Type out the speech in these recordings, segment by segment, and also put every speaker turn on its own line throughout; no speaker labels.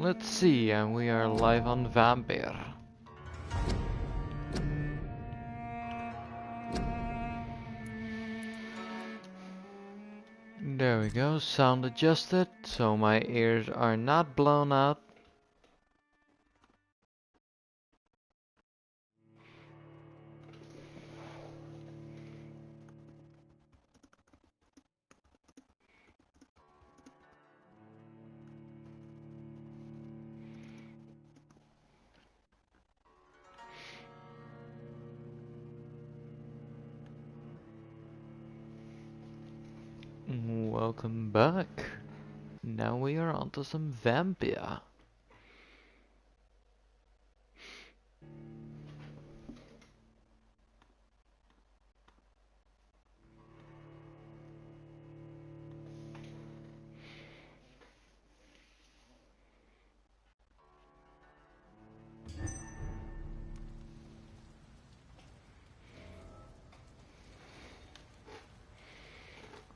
Let's see, and we are live on Vampyr. There we go, sound adjusted, so my ears are not blown out. Welcome back. Now we are onto some Vampyr.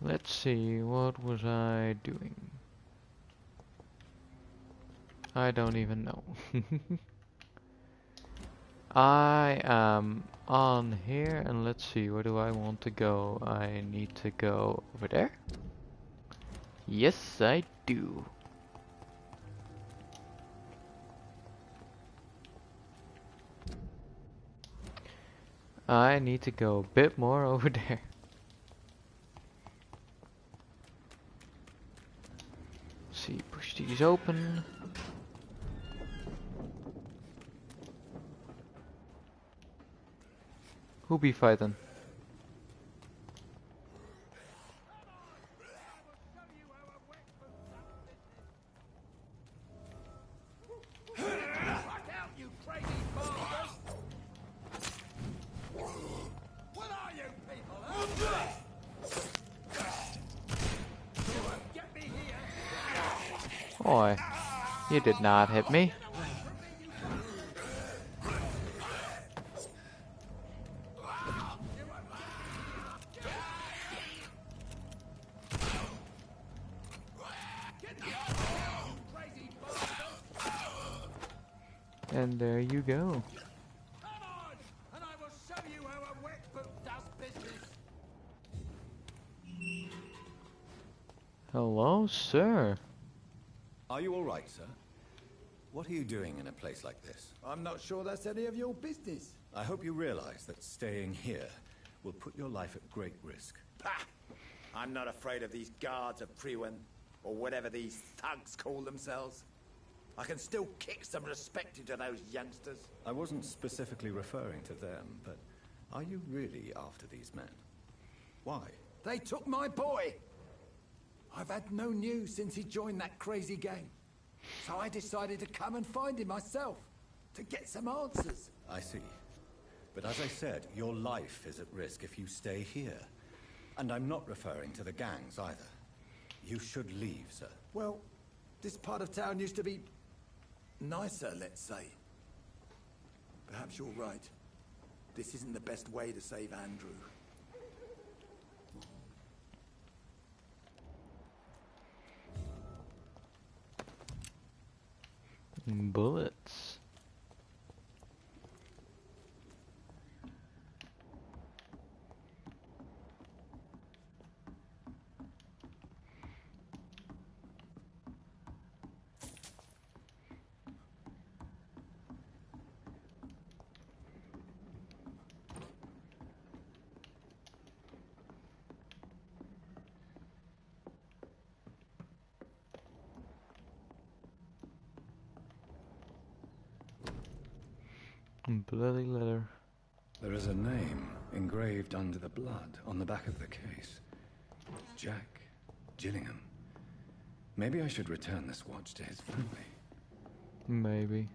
Let's see, what was I doing? I don't even know. I am on here, and let's see, where do I want to go? I need to go over there? Yes, I do. I need to go a bit more over there. See, push these open. Who be fighting? Oi, you did not hit me. And there you go.
Come on, and I will show you how a wet boot does business.
Hello, sir.
Are you all right, sir? What are you doing in a place like this?
I'm not sure that's any of your business.
I hope you realize that staying here will put your life at great risk.
Pah! I'm not afraid of these guards of Priwen, or whatever these thugs call themselves. I can still kick some respect into those youngsters.
I wasn't specifically referring to them, but are you really after these men? Why?
They took my boy! I've had no news since he joined that crazy gang. So I decided to come and find him myself, to get some answers.
I see. But as I said, your life is at risk if you stay here. And I'm not referring to the gangs either. You should leave, sir.
Well, this part of town used to be nicer, let's say. Perhaps you're right. This isn't the best way to save Andrew.
Bullets. Bloody letter.
There is a name engraved under the blood on the back of the case. Jack Gillingham. Maybe I should return this watch to his family.
Maybe.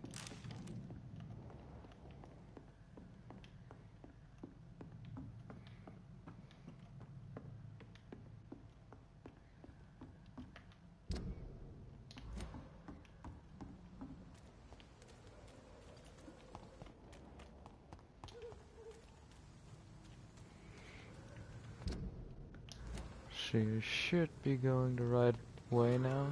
So you should be going the right way now.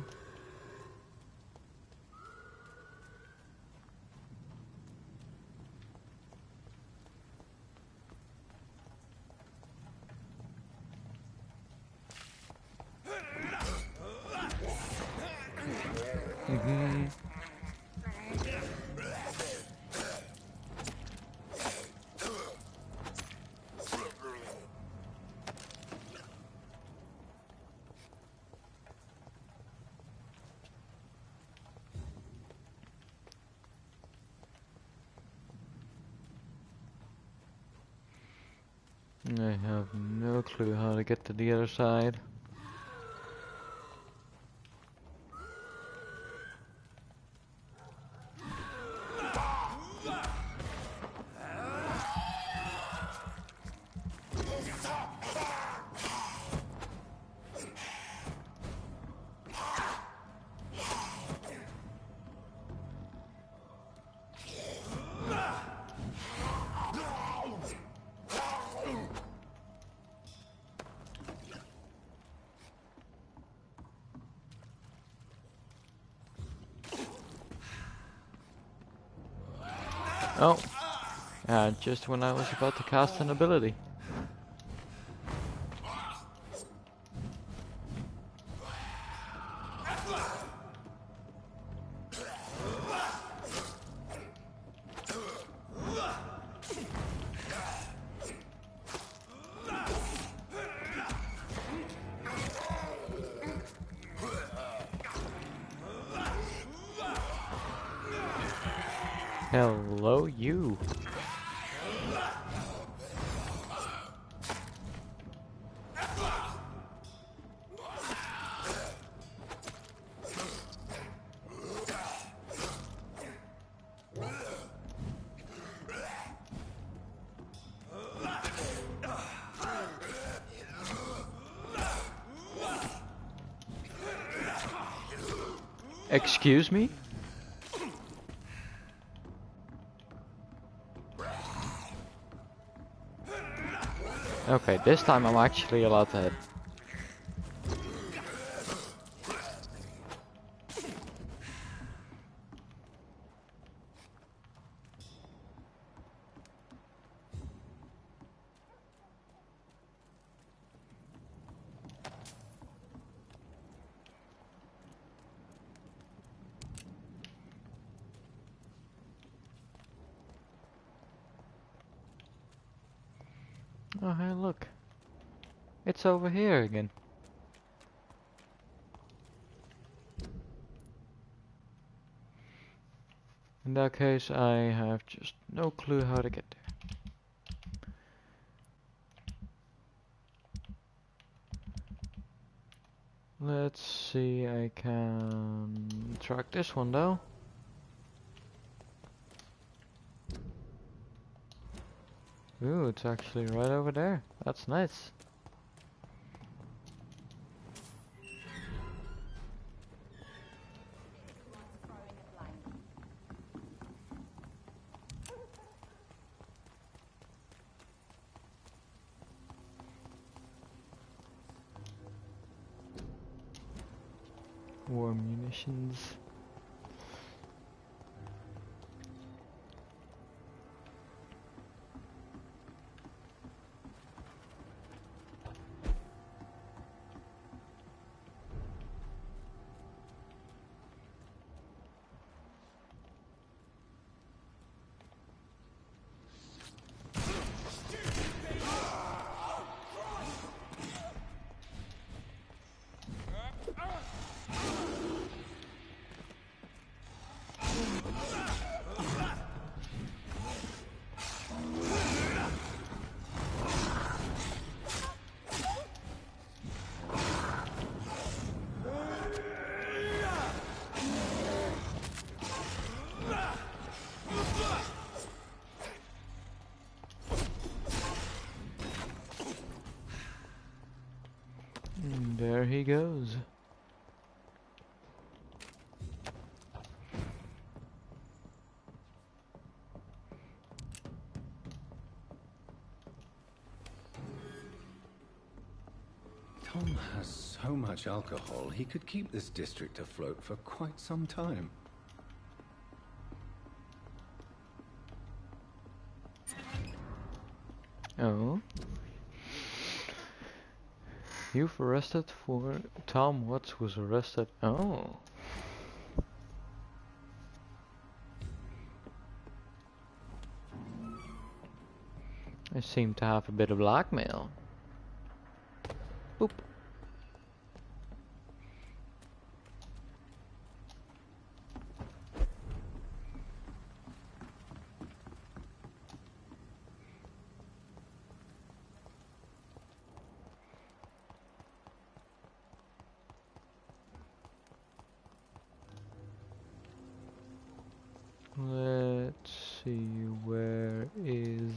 I have no clue how to get to the other side. Oh, just when I was about to cast an ability. Hello, you. Excuse me? Okay, this time I'm actually allowed to hit. Oh, hey, look. It's over here again. In that case, I have just no clue how to get there. Let's see, I can track this one though. Ooh, it's actually right over there. That's nice. War munitions. And there he goes.
Tom has so much alcohol, he could keep this district afloat for quite some time.
Oh. You've arrested for Tom Watts was arrested. Oh. I seem to have a bit of blackmail. Boop. Let's see, where is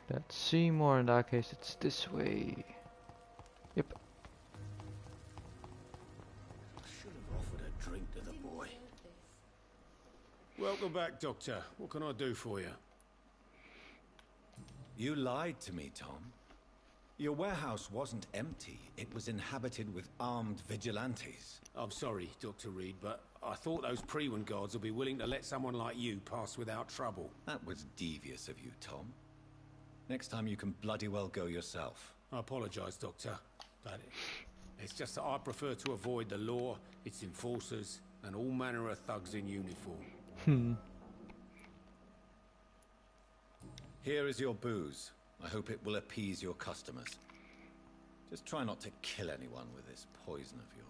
that Seymour? In that case, it's this way. Yep.
I should have offered a drink to the boy. Welcome back, Doctor. What can I do for you?
You lied to me, Tom. Your warehouse wasn't empty. It was inhabited with armed vigilantes.
I'm sorry, Dr. Reed, but I thought those Prewen guards would be willing to let someone like you pass without trouble.
That was devious of you, Tom. Next time you can bloody well go yourself.
I apologize, Doctor, but it's just that I prefer to avoid the law, its enforcers, and all manner of thugs in uniform.
Here is your booze. I hope it will appease your customers. Just try not to kill anyone with this poison of yours.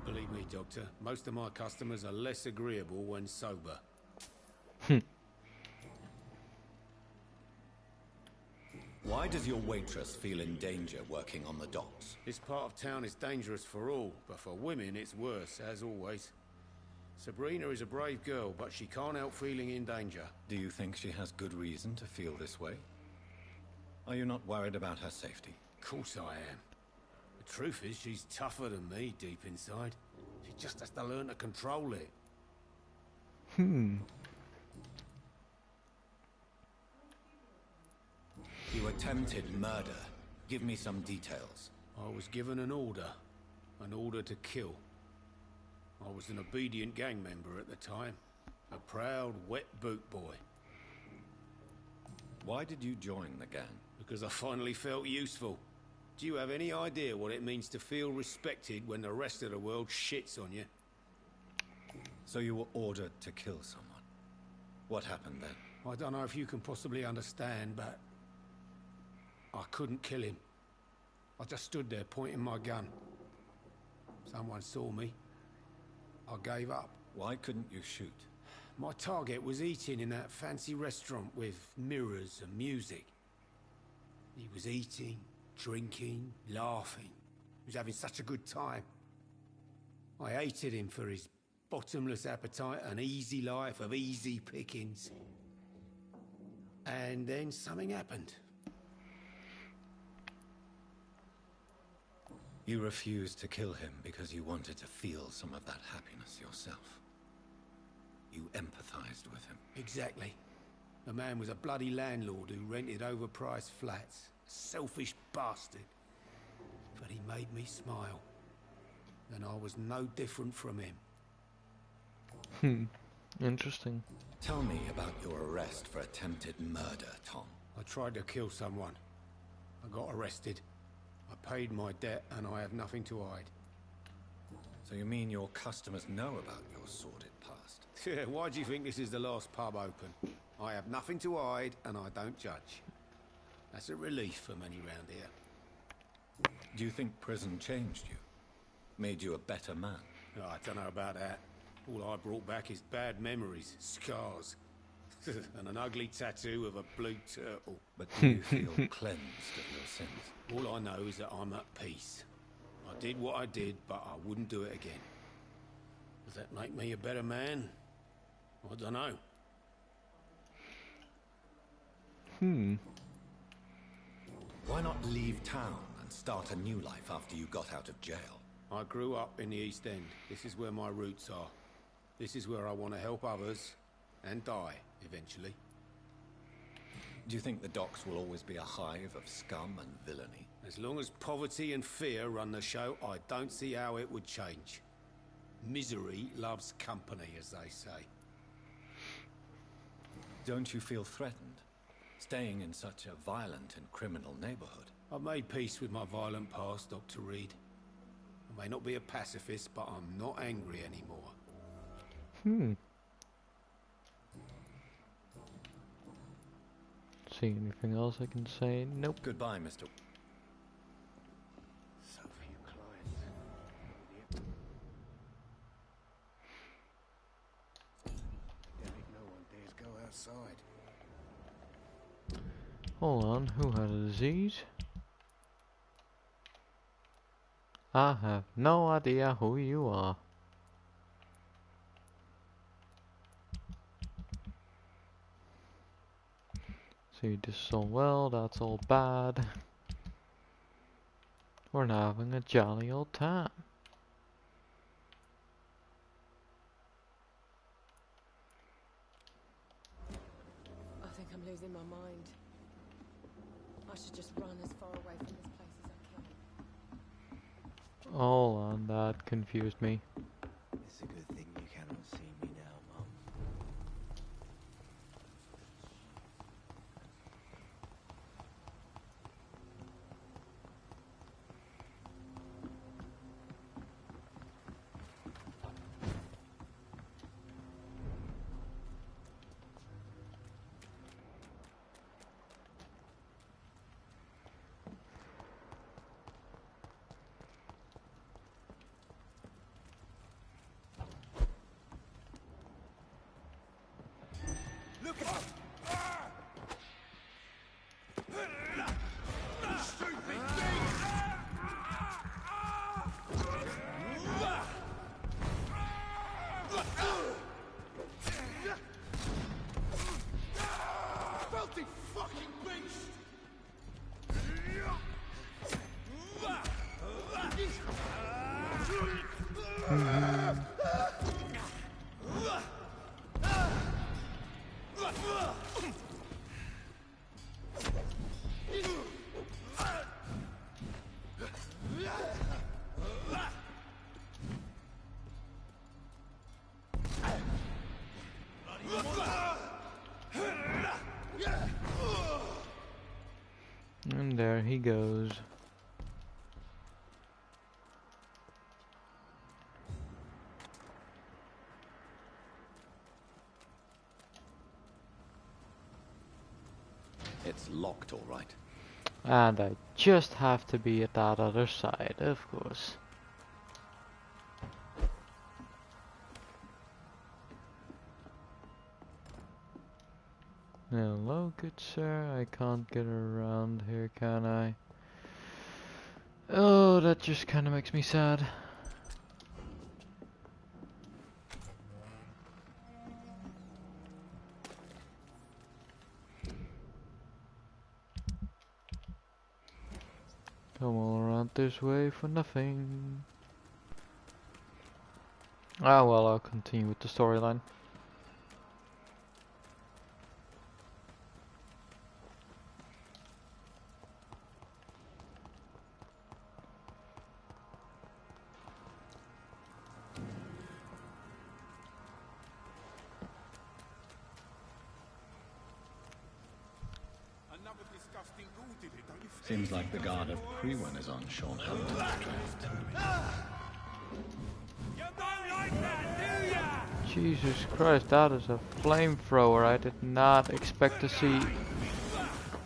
Believe me, Doctor, most of my customers are less agreeable when sober.
Why does your waitress feel in danger working on the docks?
This part of town is dangerous for all, but for women it's worse, as always. Sabrina is a brave girl, but she can't help feeling in danger.
Do you think she has good reason to feel this way? Are you not worried about her safety?
Of course I am. The truth is, she's tougher than me deep inside. She just has to learn to control it.
You attempted murder. Give me some details.
I was given an order to kill. I was an obedient gang member at the time. A proud, wet boot boy.
Why did you join the gang?
Because I finally felt useful. Do you have any idea what it means to feel respected when the rest of the world shits on you?
So you were ordered to kill someone. What happened then?
I don't know if you can possibly understand, but I couldn't kill him. I just stood there pointing my gun. Someone saw me. I gave up.
Why couldn't you shoot?
My target was eating in that fancy restaurant with mirrors and music. He was eating, drinking, laughing. He was having such a good time. I hated him for his bottomless appetite and easy life of easy pickings. And then something happened.
You refused to kill him because you wanted to feel some of that happiness yourself. You empathized with him.
Exactly. The man was a bloody landlord who rented overpriced flats. A selfish bastard. But he made me smile. And I was no different from him.
Interesting.
Tell me about your arrest for attempted murder, Tom.
I tried to kill someone. I got arrested. I paid my debt and I have nothing to hide.
So you mean your customers know about your sordid past?
Yeah, why do you think this is the last pub open? I have nothing to hide and I don't judge. That's a relief for many round here.
Do you think prison changed you? Made you a better man?
Oh, I don't know about that. All I brought back is bad memories, scars, and an ugly tattoo of a blue turtle.
But do you feel cleansed of your sins?
All I know is that I'm at peace. I did what I did, but I wouldn't do it again. Does that make me a better man? I don't know.
Why not leave town and start a new life after you got out of jail?
I grew up in the East End. This is where my roots are. This is where I want to help others and die, eventually.
Do you think the docks will always be a hive of scum and villainy?
As long as poverty and fear run the show, I don't see how it would change. Misery loves company, as they say.
Don't you feel threatened, staying in such a violent and criminal neighborhood?
I've made peace with my violent past, Dr. Reed. I may not be a pacifist, but I'm not angry anymore.
see anything else I can say. Nope.
Goodbye, Mr.
So few clients. No one dares go outside.
Hold on, who had a disease? I have no idea who you are. See, this is all well, that's all bad. We're having a jolly old time.
I think I'm losing my mind. I should just run as far away from this place as I can.
Hold on, that confused me.
It's a good thing you cannot see me now, Mum.
And there he goes.
It's locked, all right.
And I just have to be at that other side, of course. Hello, good sir. I can't get around here, can I? Oh, that just kind of makes me sad. Come all around this way for nothing. Ah, well, I'll continue with the storyline.
Seems like the guard of Prewen is on Sean Hampton's draft.
Jesus Christ, that is a flamethrower. I did not expect to see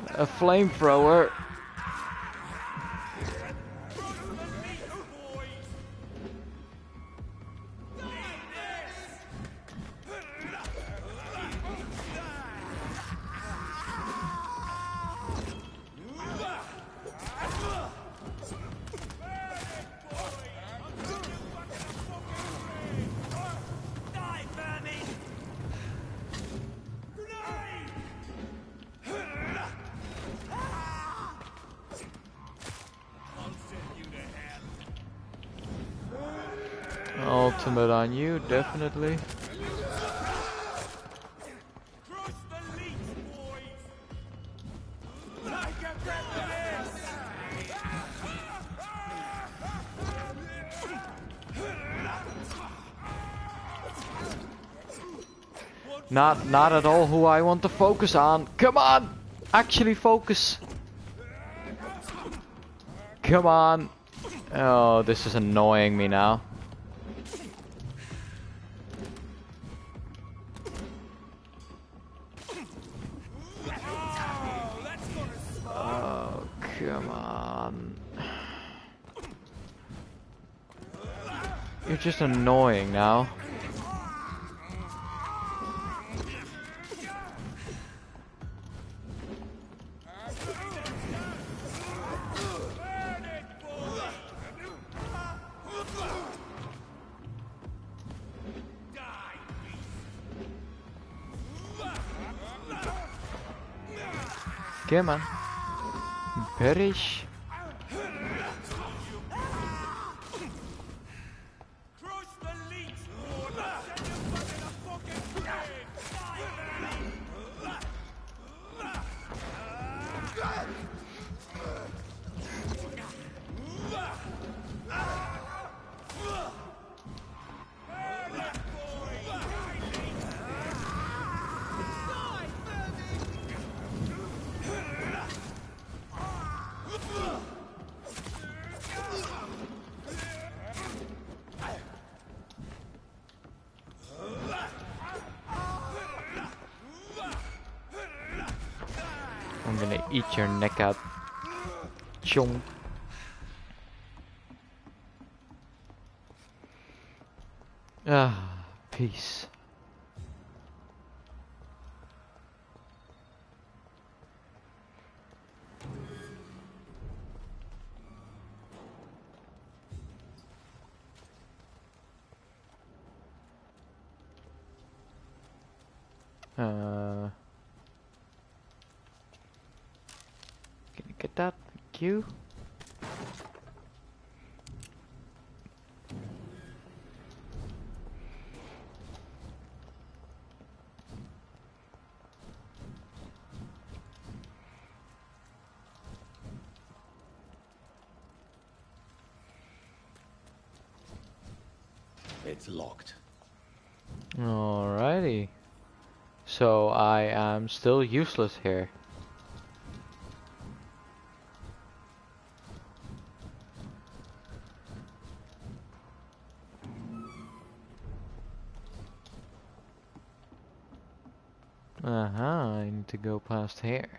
a flamethrower. Ultimate on you, definitely. Not at all who I want to focus on. Come on! Actually focus. Come on. Oh, this is annoying me now. You're just annoying now. Come on. Perish. I'm gonna eat your neck out. Chunk. Ah, peace. Can you get that? Thank you.
It's locked.
Alrighty. So I am still useless here. I need to go past here.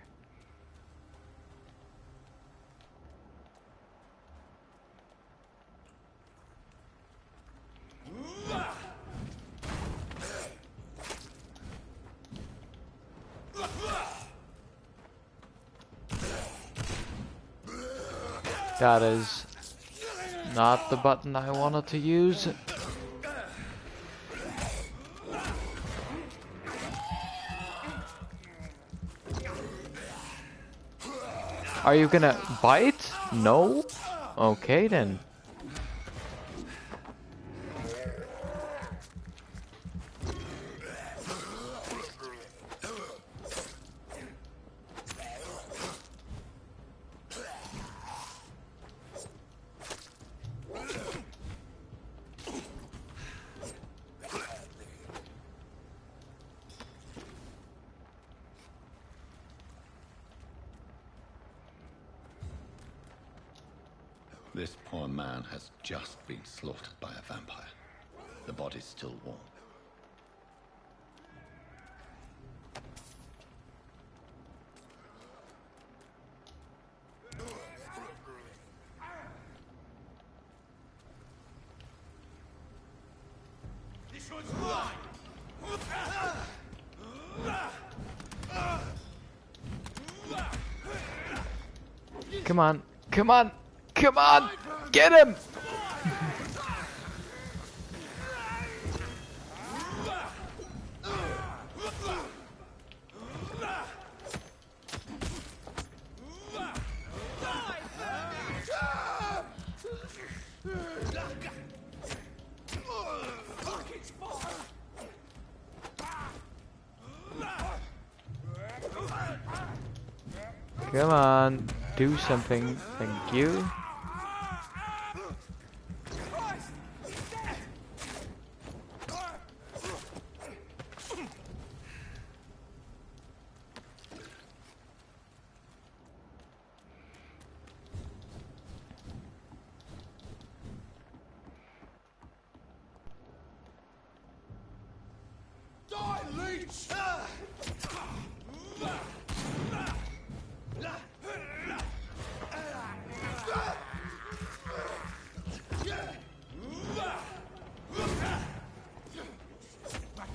That is not the button I wanted to use. Are you gonna bite? No? Okay then.
This poor man has just been slaughtered by a vampire. The body's still warm.
This one's mine!
Come on, come on, come on! Get him! Come on, do something. Thank you.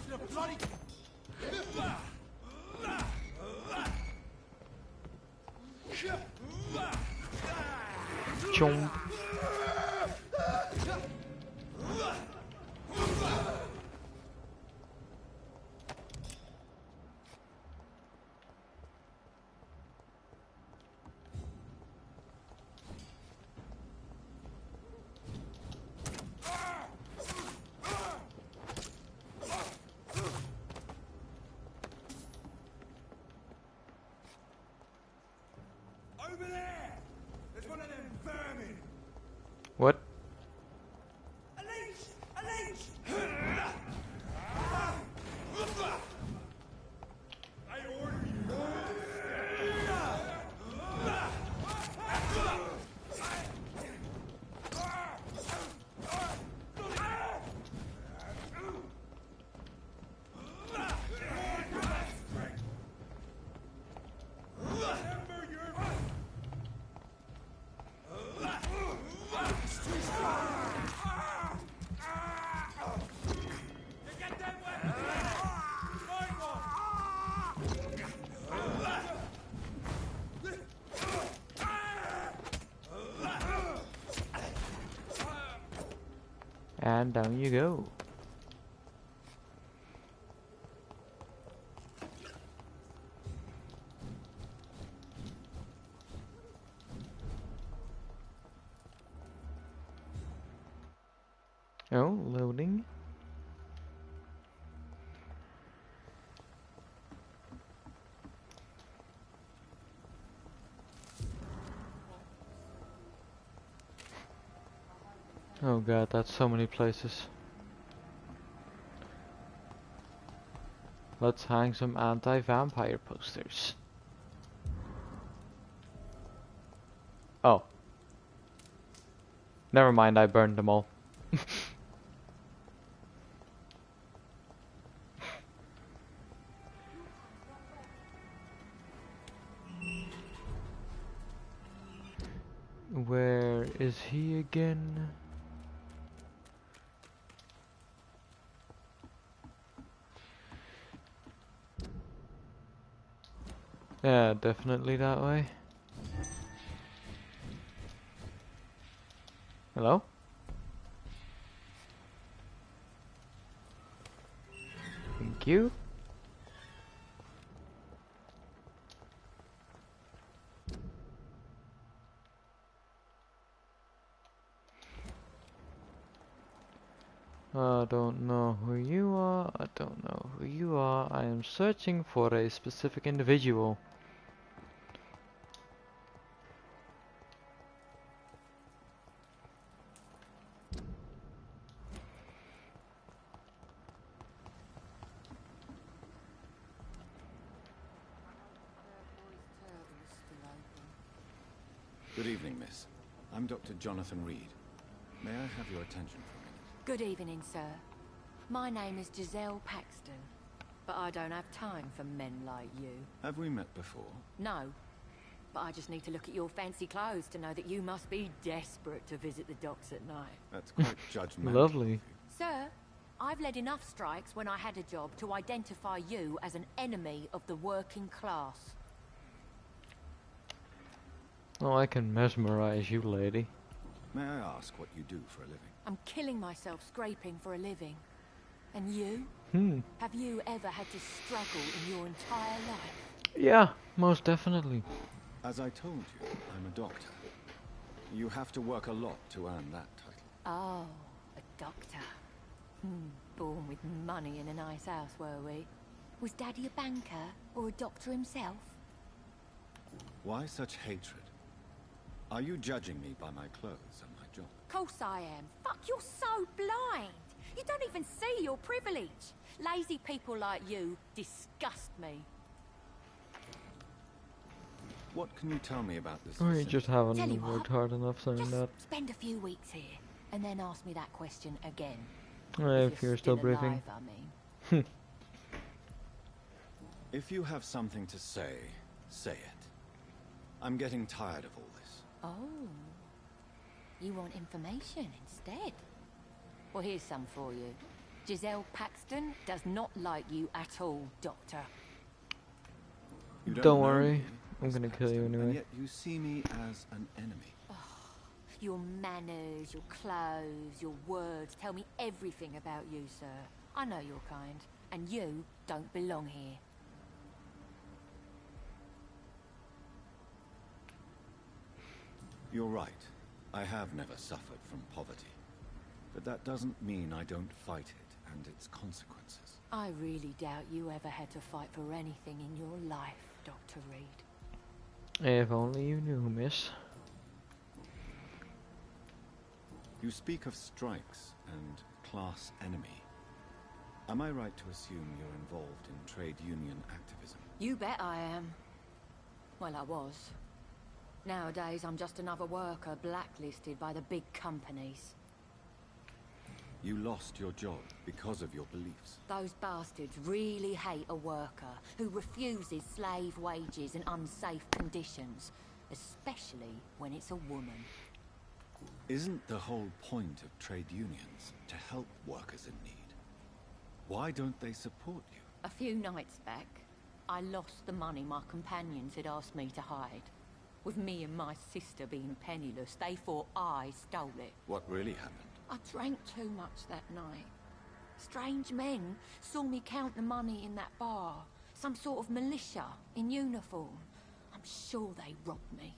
the bloody...
Chomp.
Over there! There's one of them vermin!
What?
A leech! A leech! I order you!
And down you go. Oh, loading. Oh god, that's so many places. Let's hang some anti-vampire posters. Oh. Never mind, I burned them all. Where is he again? Yeah, definitely that way. Hello? Thank you. I don't know who you are. I don't know who you are. I am searching for a specific individual.
Good evening, miss. I'm Dr. Jonathan Reed. May I have your attention for a minute?
Good evening, sir. My name is Giselle Paxton, but I don't have time for men like you.
Have we met before?
No, but I just need to look at your fancy clothes to know that you must be desperate to visit the docks at night.
That's quite judgmental.
Lovely.
Sir, I've led enough strikes when I had a job to identify you as an enemy of the working class.
Oh, I can mesmerize you, lady.
May I ask what you do for a living?
I'm killing myself scraping for a living. And you? Have you ever had to struggle in your entire life?
Yeah, most definitely.
As I told you, I'm a doctor. You have to work a lot to earn that title.
Oh, a doctor. Born with money in a nice house, were we? Was Daddy a banker or a doctor himself?
Why such hatred? Are you judging me by my clothes and my job?
Course I am. Fuck, you're so blind. You don't even see your privilege. Lazy people like you disgust me.
What can you tell me about this?
Or you just haven't
Tell you
worked
what,
hard enough saying
Just
that.
spend a few weeks here, and then ask me that question again.
If you're still breathing.
alive, I mean.
If you have something to say, say it. I'm getting tired of all this.
Oh, you want information instead? Well, here's some for you. Giselle Paxton does not like you at all, Doctor.
You
Don't
know
worry,
me,
I'm
Miss
gonna kill you
Paxton,
anyway.
And yet you see me as an enemy.
Your manners, your clothes, your words tell me everything about you, sir. I know your kind, and you don't belong here.
You're right. I have never suffered from poverty. But that doesn't mean I don't fight it and its consequences.
I really doubt you ever had to fight for anything in your life, Dr. Reed.
If only you knew, miss.
You speak of strikes and class enemy. Am I right to assume you're involved in trade union activism?
You bet I am. Well, I was. Nowadays, I'm just another worker blacklisted by the big companies.
You lost your job because of your beliefs.
Those bastards really hate a worker who refuses slave wages and unsafe conditions, especially when it's a woman.
Isn't the whole point of trade unions to help workers in need? Why don't they support you?
A few nights back, I lost the money my companions had asked me to hide. With me and my sister being penniless, they thought I stole it.
What really happened?
I drank too much that night. Strange men saw me count the money in that bar. Some sort of militia in uniform. I'm sure they robbed me.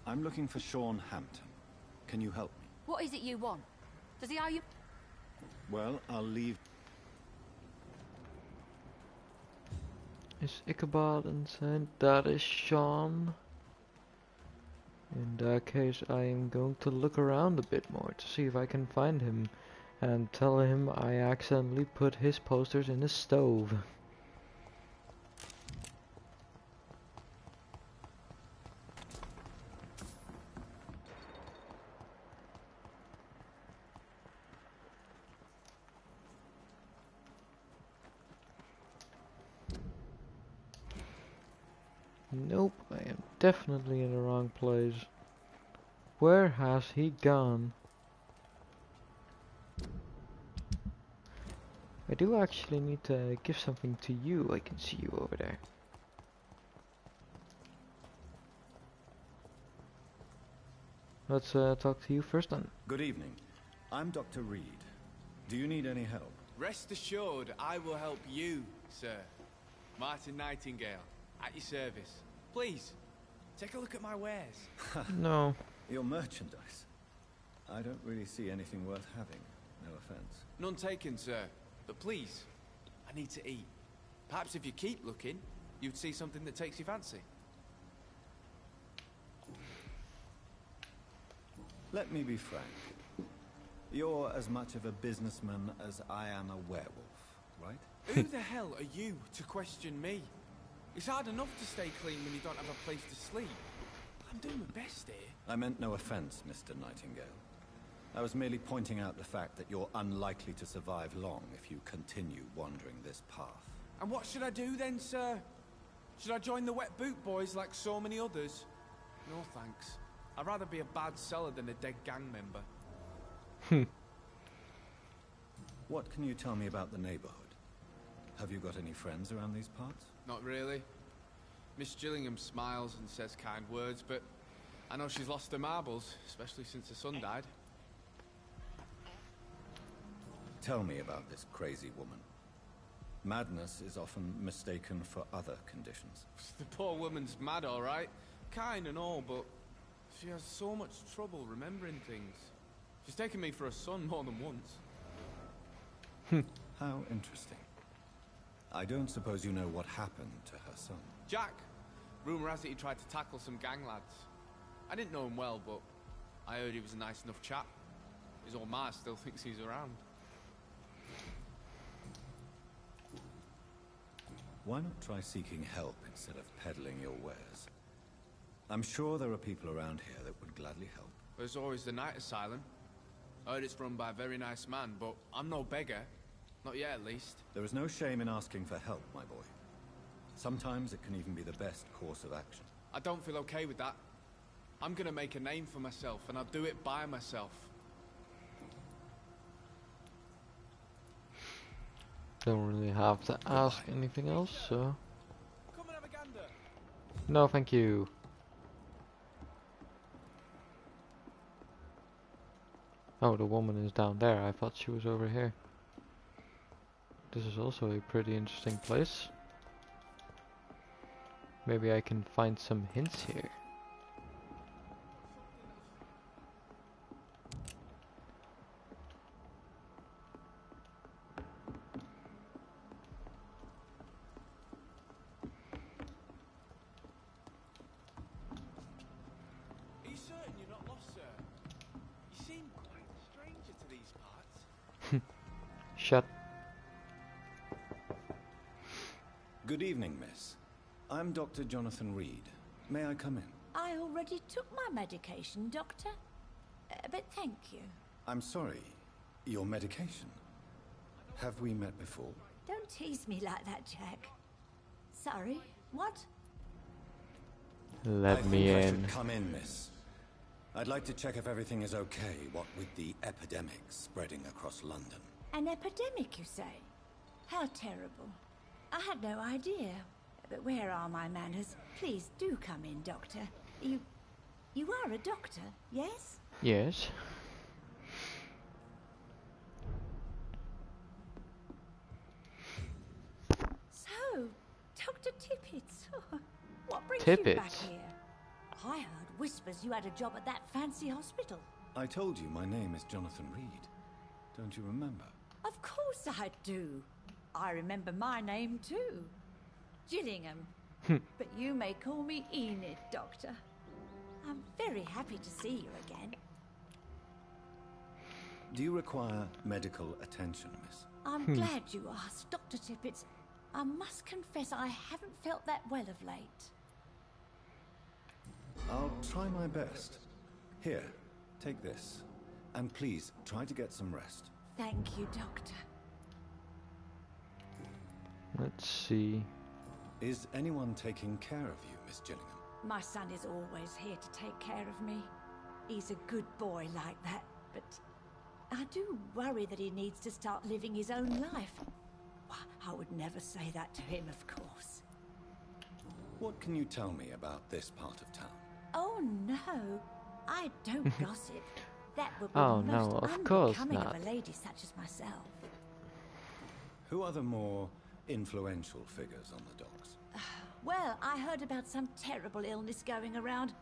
I'm looking for Sean Hampton. Can you help me?
What is it you want? Does he owe you?
Well, I'll leave.
Is Ichabod inside? That is Sean. In that case, I am going to look around a bit more to see if I can find him and tell him I accidentally put his posters in the stove. Nope, I am definitely in the wrong place. Where has he gone? I do actually need to give something to you. I can see you over there. Let's talk to you first then.
Good evening. I'm Dr. Reed. Do you need any help?
Rest assured, I will help you, sir. Martin Nightingale, at your service. Please, take a look at my wares.
No.
Your merchandise. I don't really see anything worth having. No offense.
None taken, sir. But please, I need to eat. Perhaps if you keep looking, you'd see something that takes your fancy.
Let me be frank. You're as much of a businessman as I am a werewolf, right?
Who the hell are you to question me? It's hard enough to stay clean when you don't have a place to sleep. I'm doing my best here.
I meant no offense, Mr. Nightingale. I was merely pointing out the fact that you're unlikely to survive long if you continue wandering this path.
And what should I do then, sir? Should I join the Wet Boot Boys like so many others? No thanks. I'd rather be a bad seller than a dead gang member.
What can you tell me about the neighborhood? Have you got any friends around these parts?
Not really. Miss Gillingham smiles and says kind words, but I know she's lost her marbles, especially since her son died.
Tell me about this crazy woman. Madness is often mistaken for other conditions.
The poor woman's mad, all right. Kind and all, but she has so much trouble remembering things. She's taken me for a son more than once.
How interesting. I don't suppose you know what happened to her son.
Jack. Rumour has it he tried to tackle some gang lads. I didn't know him well, but I heard he was a nice enough chap. His old ma still thinks he's around.
Why not try seeking help instead of peddling your wares? I'm sure there are people around here that would gladly help.
There's always the night asylum. I heard it's run by a very nice man, but I'm no beggar. Not yet, at least.
There is no shame in asking for help, my boy. Sometimes it can even be the best course of action.
I don't feel okay with that. I'm gonna make a name for myself, and I'll do it by myself.
Don't really have to ask anything else, so...
Come and have a gander.
No, thank you. Oh, the woman is down there. I thought she was over here. This is also a pretty interesting place. Maybe I can find some hints here.
Are you certain you're not lost, sir? You seem quite a stranger to these parts.
Shut.
Good evening, miss. I'm Dr. Jonathan Reed. May I come in?
I already took my medication, Doctor. But thank you.
I'm sorry. Your medication? Have we met before?
Don't tease me like that, Jack. Sorry, what?
Let
I
me
think I
in.
should come in, miss. I'd like to check if everything is okay, what with the epidemic spreading across London.
An epidemic, you say? How terrible. I had no idea. But where are my manners? Please do come in, Doctor. You are a doctor, yes?
Yes.
So, Dr. Tippets, what brings you back
Tippets?
here? I heard whispers you had a job at that fancy hospital.
I told you my name is Jonathan Reed. Don't you remember?
Of course I do. I remember my name too. Gillingham. But you may call me Enid, Doctor. I'm very happy to see you again.
Do you require medical attention, miss?
I'm glad you asked, Dr. Tippets. I must confess I haven't felt that well of late.
I'll try my best. Here, take this. And please, try to get some rest.
Thank you, Doctor.
Let's see.
Is anyone taking care of you, Miss Gillingham?
My son is always here to take care of me. He's a good boy like that, but I do worry that he needs to start living his own life. I would never say that to him, of course.
What can you tell me about this part of town?
Oh no, I don't gossip. That would be
Oh,
most
no, of course
unbecoming
not.
of a lady such as myself.
Who are the more influential figures on the docks?
Well, I heard about some terrible illness going around.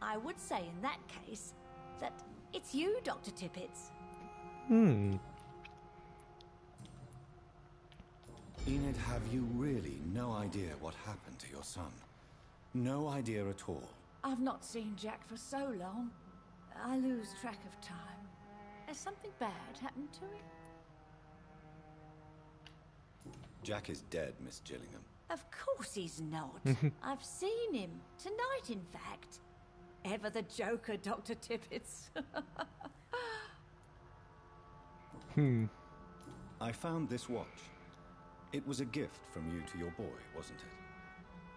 I would say in that case that it's you, Dr. Tippets.
Hmm.
Enid, have you really no idea what happened to your son? No idea at all?
I've not seen Jack for so long. I lose track of time. Has something bad happened to him?
Jack is dead, Miss Gillingham.
Of course he's not. I've seen him. Tonight, in fact. Ever the joker, Dr. Tippets.
I found this watch. It was a gift from you to your boy, wasn't it?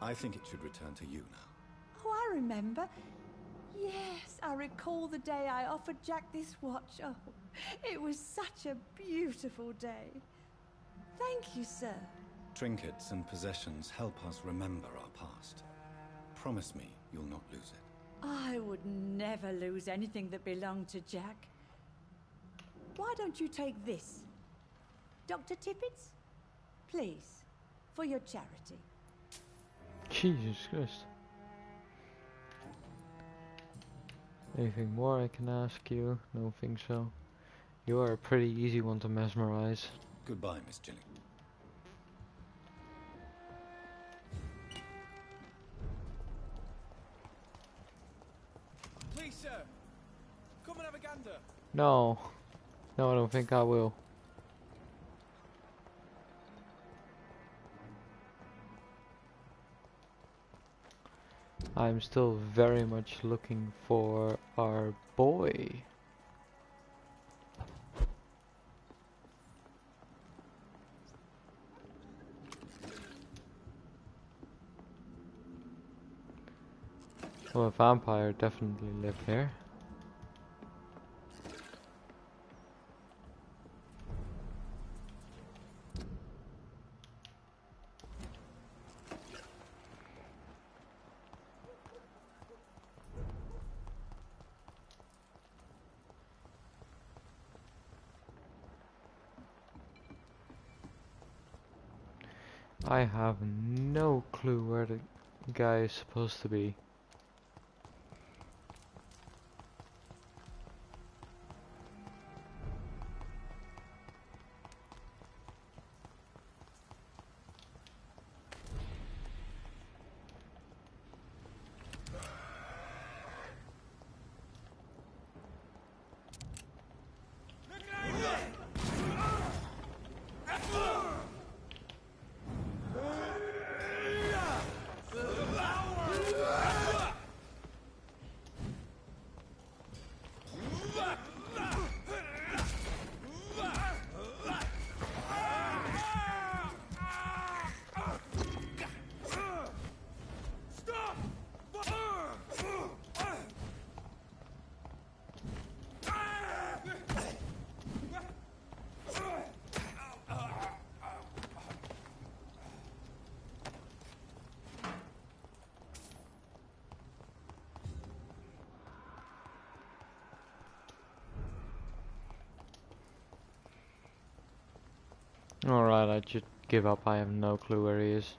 I think it should return to you now.
Oh, I remember. Yes, I recall the day I offered Jack this watch. Oh, it was such a beautiful day. Thank you, sir.
Trinkets and possessions help us remember our past. Promise me you'll not lose it.
I would never lose anything that belonged to Jack. Why don't you take this? Dr. Tippets? Please, for your charity.
Jesus Christ. Anything more I can ask you? Don't think so. You are a pretty easy one to mesmerize.
Goodbye, Miss Gillingham.
Please, sir. Come and have a gander.
No. No, I don't think I will. I'm still very much looking for our boy. Well, a vampire definitely lived here. I have no clue where the guy is supposed to be. Alright, I should give up. I have no clue where he is.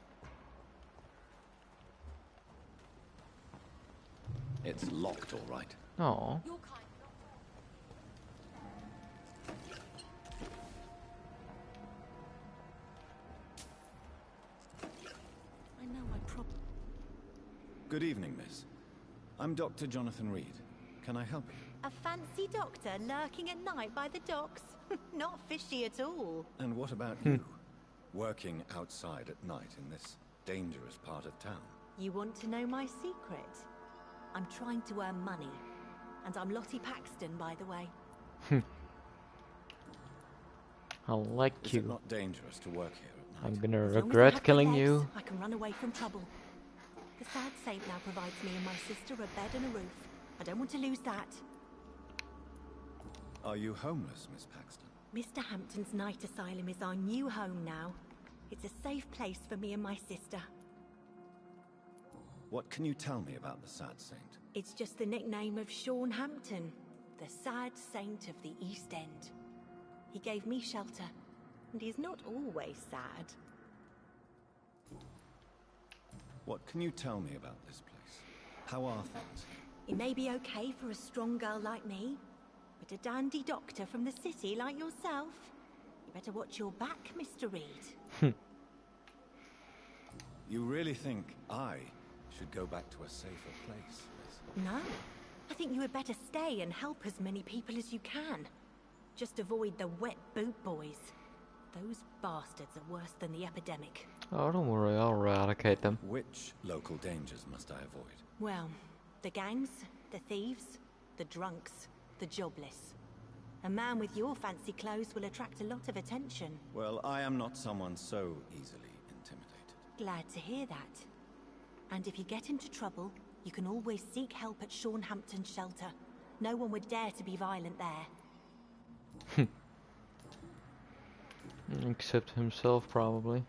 It's locked, all right.
Oh.
I know I probably...
Good evening, miss. I'm Dr. Jonathan Reed. Can I help you?
A fancy doctor lurking at night by the docks? Not fishy at all.
And what about you? Working outside at night in this dangerous part of town?
You want to know my secret? I'm trying to earn money. And I'm Lottie Paxton, by the way.
I like
Is
you.
it not dangerous to work here at night?
I'm gonna
As long as I
regret
have the
killing
legs,
you.
I can run away from trouble. The sad saint now provides me and my sister a bed and a roof. I don't want to lose that.
Are you homeless, Miss Paxton?
Mr. Hampton's Night Asylum is our new home now. It's a safe place for me and my sister.
What can you tell me about the Sad Saint?
It's just the nickname of Sean Hampton, the sad saint of the East End. He gave me shelter, and he's not always sad.
What can you tell me about this place? How are things?
It may be okay for a strong girl like me, but a dandy doctor from the city like yourself, you better watch your back, Mr. Reed.
You really think I should go back to a safer place, Miss?
No, I think you had better stay and help as many people as you can. Just avoid the wet boot boys. Those bastards are worse than the epidemic.
Oh, don't worry, I'll eradicate them.
Which local dangers must I avoid?
Well, the gangs, the thieves, the drunks, the jobless. A man with your fancy clothes will attract a lot of attention.
Well, I am not someone so easily intimidated.
Glad to hear that. And if you get into trouble, you can always seek help at Sean Hampton's shelter. No one would dare to be violent there.
Except himself, probably.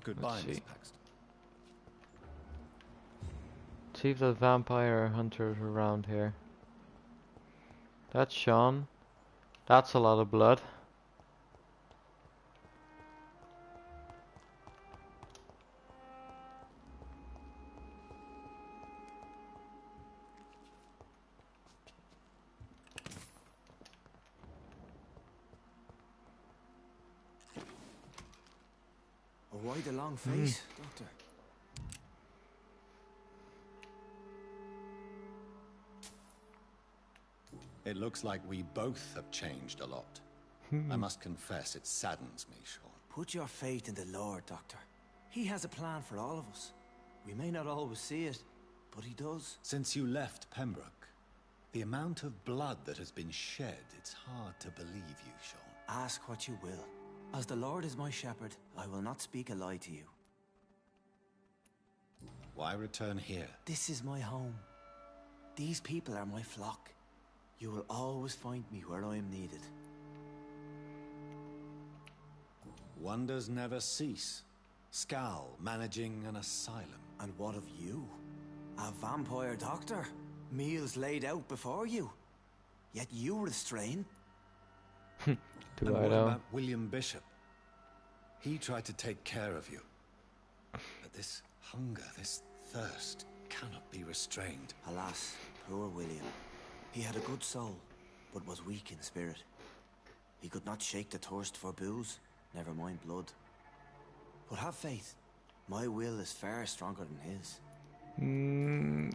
Goodbye,
Let's
Miss
see.
Paxton.
See if the vampire hunter's around here. That's Sean. That's a lot of blood.
Why the long face, Doctor?
It looks like we both have changed a lot. I must confess, it saddens me, Sean.
Put your faith in the Lord, Doctor. He has a plan for all of us. We may not always see it, but he does.
Since you left Pembroke, the amount of blood that has been shed, it's hard to believe you, Sean.
Ask what you will. As the Lord is my shepherd, I will not speak a lie to you.
Why return here?
This is my home. These people are my flock. You will always find me where I am needed.
Wonders never cease. Scal managing an asylum.
And what of you? A vampire doctor? Meals laid out before you. Yet you restrain.
And
Do I
what
know?
about William Bishop? He tried to take care of you. But this hunger, this thirst, cannot be restrained.
Alas, poor William. He had a good soul, but was weak in spirit. He could not shake the thirst for booze, never mind blood. But have faith. My will is far stronger than his.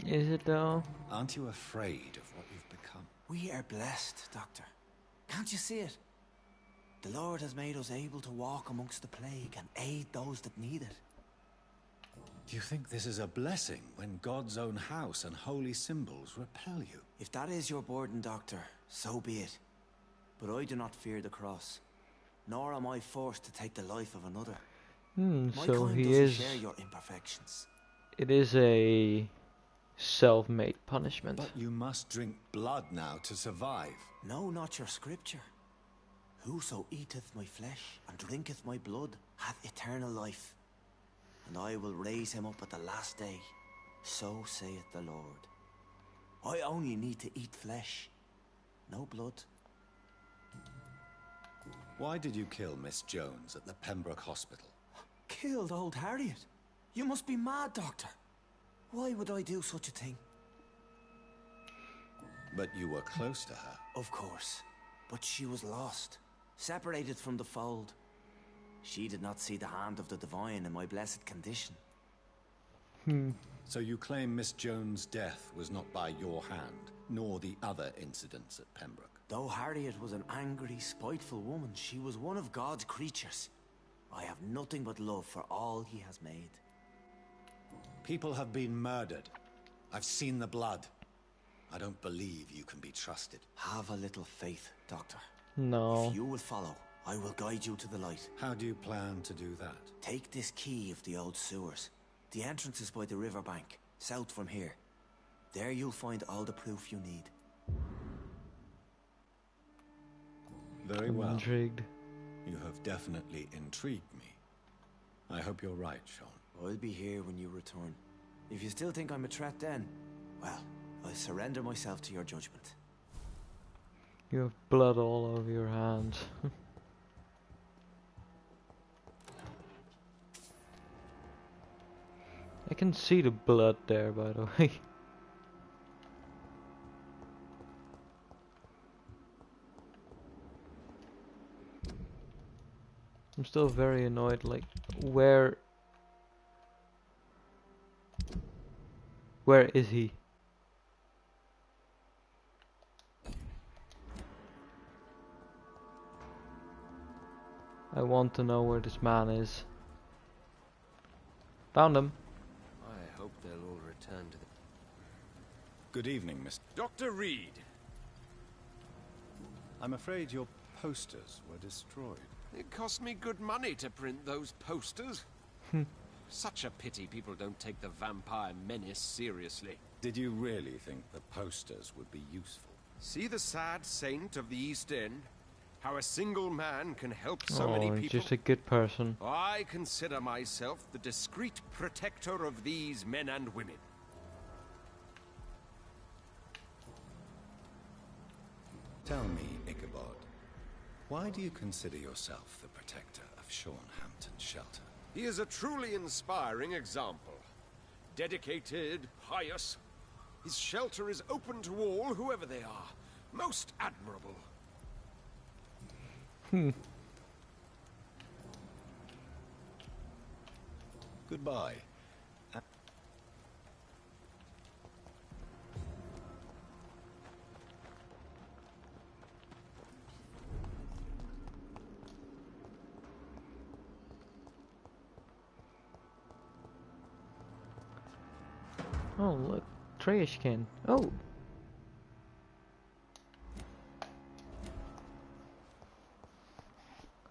Is it though?
Aren't you afraid of what you've become?
We are blessed, Doctor. Can't you see it? The Lord has made us able to walk amongst the plague and aid those that need it.
Do you think this is a blessing when God's own house and holy symbols repel you?
If that is your burden, Doctor, so be it. But I do not fear the cross, nor am I forced to take the life of another. My
So
kind
he
doesn't
is.
share your imperfections.
It is a self-made punishment.
But you must drink blood now to survive.
No, not your scripture. Whoso eateth my flesh and drinketh my blood hath eternal life, and I will raise him up at the last day. So saith the Lord. I only need to eat flesh, no blood.
Why did you kill Miss Jones at the Pembroke Hospital?
Killed old Harriet? You must be mad, Doctor. Why would I do such a thing?
But you were close to her.
Of course. But she was lost, separated from the fold. She did not see the hand of the divine in my blessed condition.
So you claim Miss Jones' death was not by your hand, nor the other incidents at Pembroke?
Though Harriet was an angry, spiteful woman, she was one of God's creatures. I have nothing but love for all he has made.
People have been murdered. I've seen the blood. I don't believe you can be trusted.
Have a little faith, Doctor.
No.
If you will follow, I will guide you to the light.
How do you plan to do that?
Take this key of the old sewers. The entrance is by the riverbank, south from here. There you'll find all the proof you need.
Very
I'm
well.
intrigued.
You have definitely intrigued me. I hope you're right, Sean.
I'll be here when you return. If you still think I'm a threat then, well, I surrender myself to your judgment.
You have blood all over your hands. I can see the blood there, by the way. I'm still very annoyed, like, where is he? I want to know where this man is. Found him.
I hope they'll all return to the...
Good evening, Mr.
Dr. Reed.
I'm afraid your posters were destroyed.
It cost me good money to print those posters. Such a pity people don't take the vampire menace seriously.
Did you really think the posters would be useful?
See the sad saint of the East End? How a single man can help so many
he's
people.
just a good person.
I consider myself the discreet protector of these men and women.
Tell me, Ichabod, why do you consider yourself the protector of Sean Hampton's shelter?
He is a truly inspiring example. Dedicated, pious. His shelter is open to all, whoever they are. Most admirable.
Goodbye.
Oh, look. Trash can. Oh.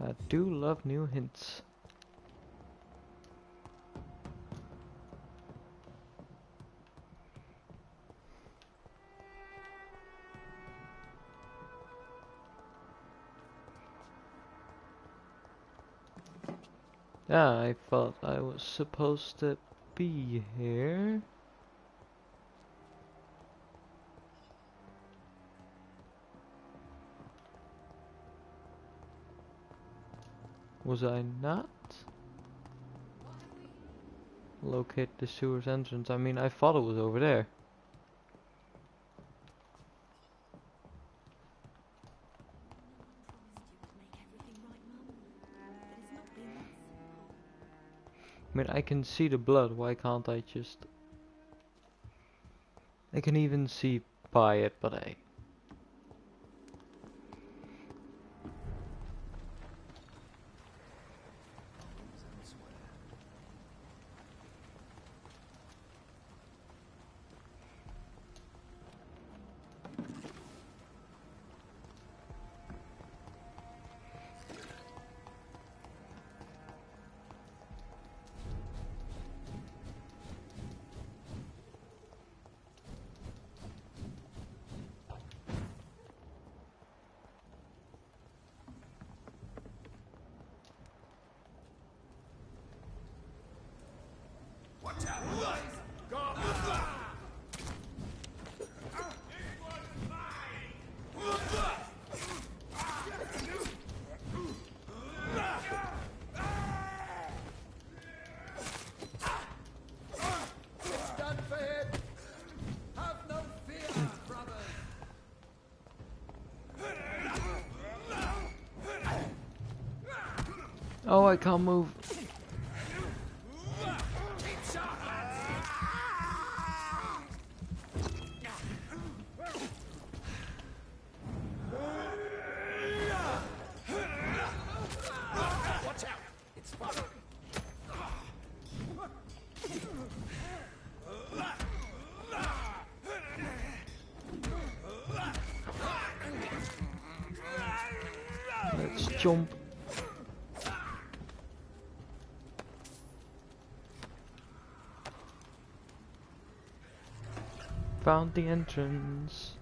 I do love new hints. Yeah, I thought I was supposed to be here. Was I not? Locate the sewer's entrance. I mean, I thought it was over there. I mean, I can see the blood. Why can't I just... I can even see by it, but I...
Stand for him! Have no fear, brothers!
Oh, I can't move.
Watch out! It's fun!
Let's jump. Found the entrance.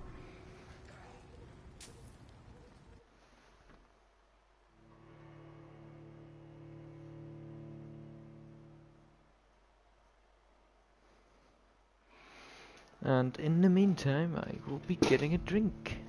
And in the meantime, I will be getting a drink.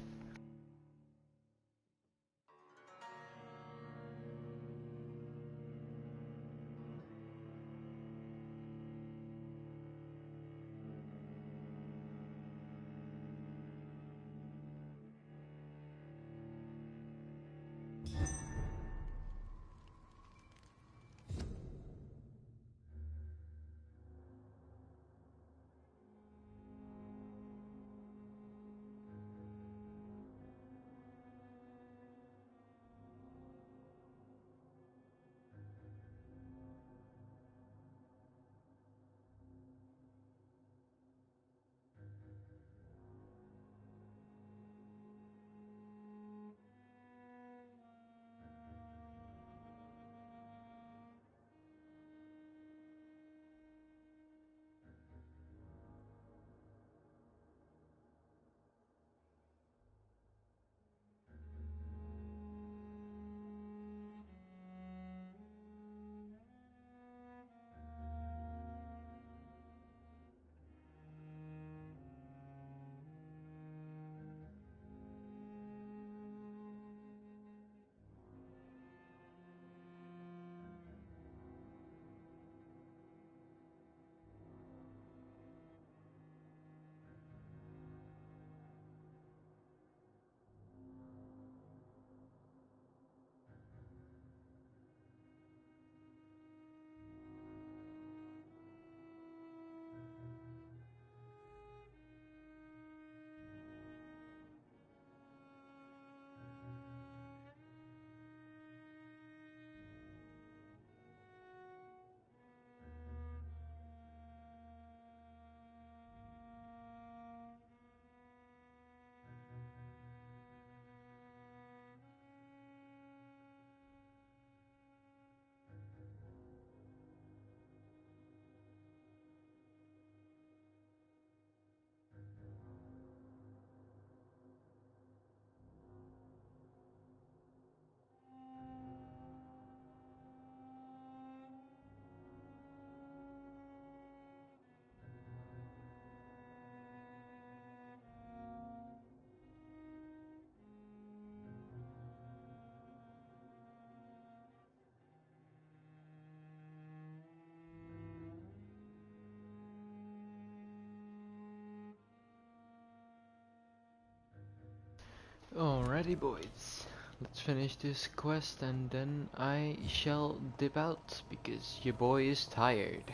Alrighty boys, let's finish this quest and then I shall dip out because your boy is tired.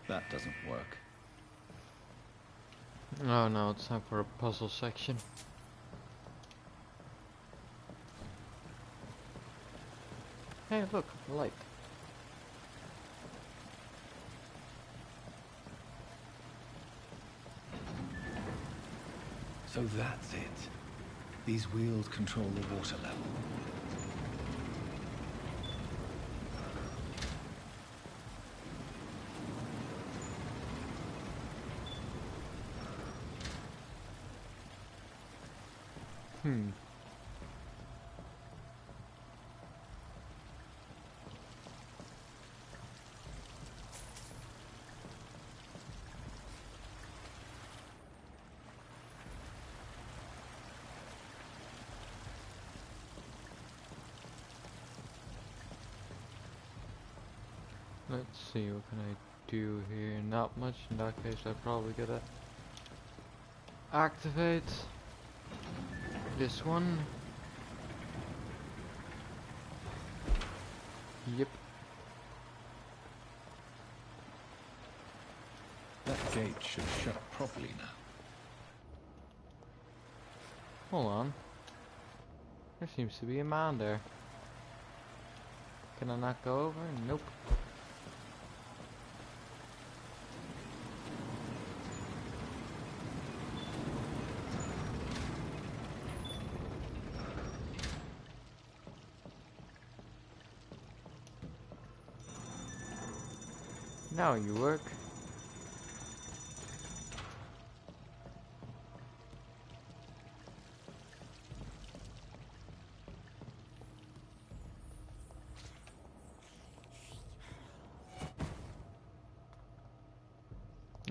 That doesn't work.
Oh no, it's time for a puzzle section. Hey look, a light.
So that's it. These wheels control the water level.
Let's see, what can I do here? Not much. In that case, I probably gotta activate this one. Yep.
That gate should shut properly now.
Hold on. There seems to be a man there. Can I not go over? Nope. Now you work.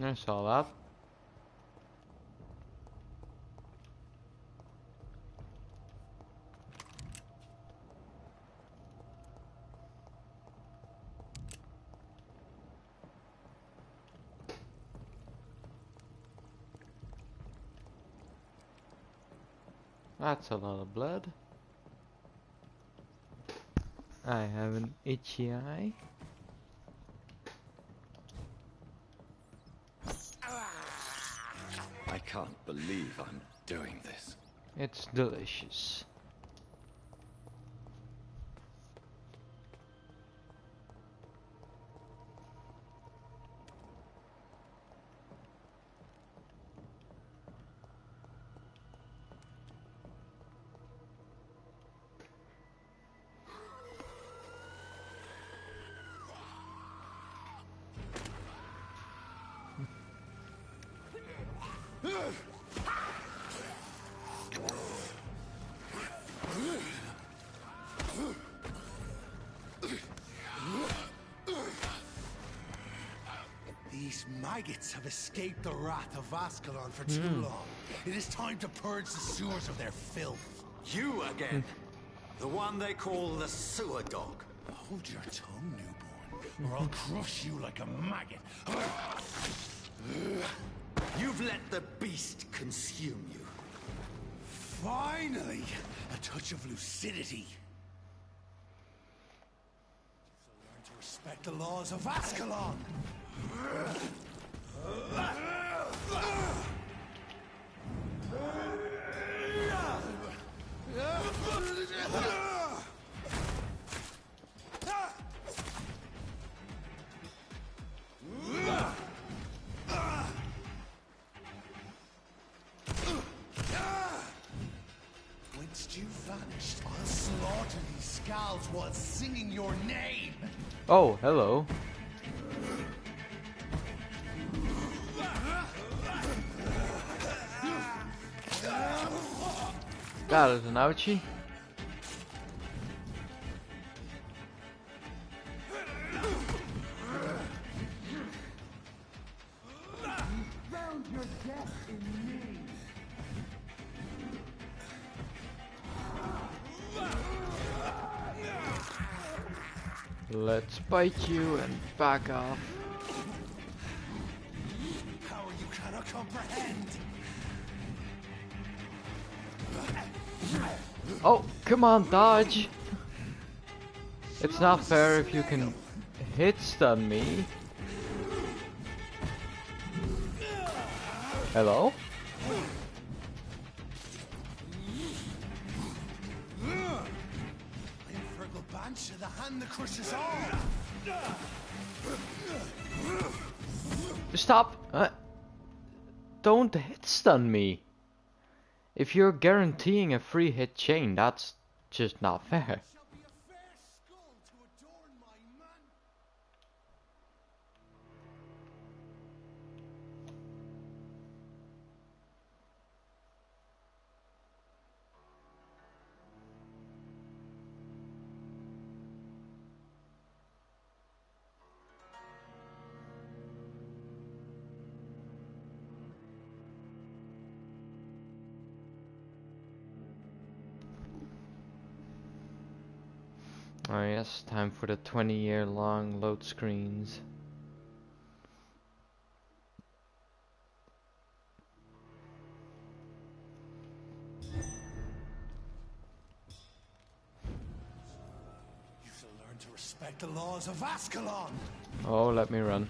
I saw that. That's a lot of blood. I have an itchy eye.
I can't believe I'm doing this.
It's delicious.
These maggots have escaped the wrath of Ascalon for too long. It is time to purge the sewers of their filth.
You again? The one they call the sewer dog?
Hold your tongue, newborn, or I'll crush you like a maggot.
You've let the beast consume you.
Finally, a touch of lucidity. So learn to respect the laws of Ascalon. Whence you vanished, I'll slaughter these skulls while singing your name.
Oh, hello. That is an ouchie.
Found your death in me.
Let's bite you and back off.
How you cannot comprehend.
Oh, come on, dodge! It's not fair if you can hit stun me. Hello?
The hand that crushes all.
Stop! Don't hit stun me. If you're guaranteeing a free hit chain, that's just not fair. Oh yes, time for the 20-year long load screens.
You shall learn to respect the laws of Ascalon.
Oh, let me run.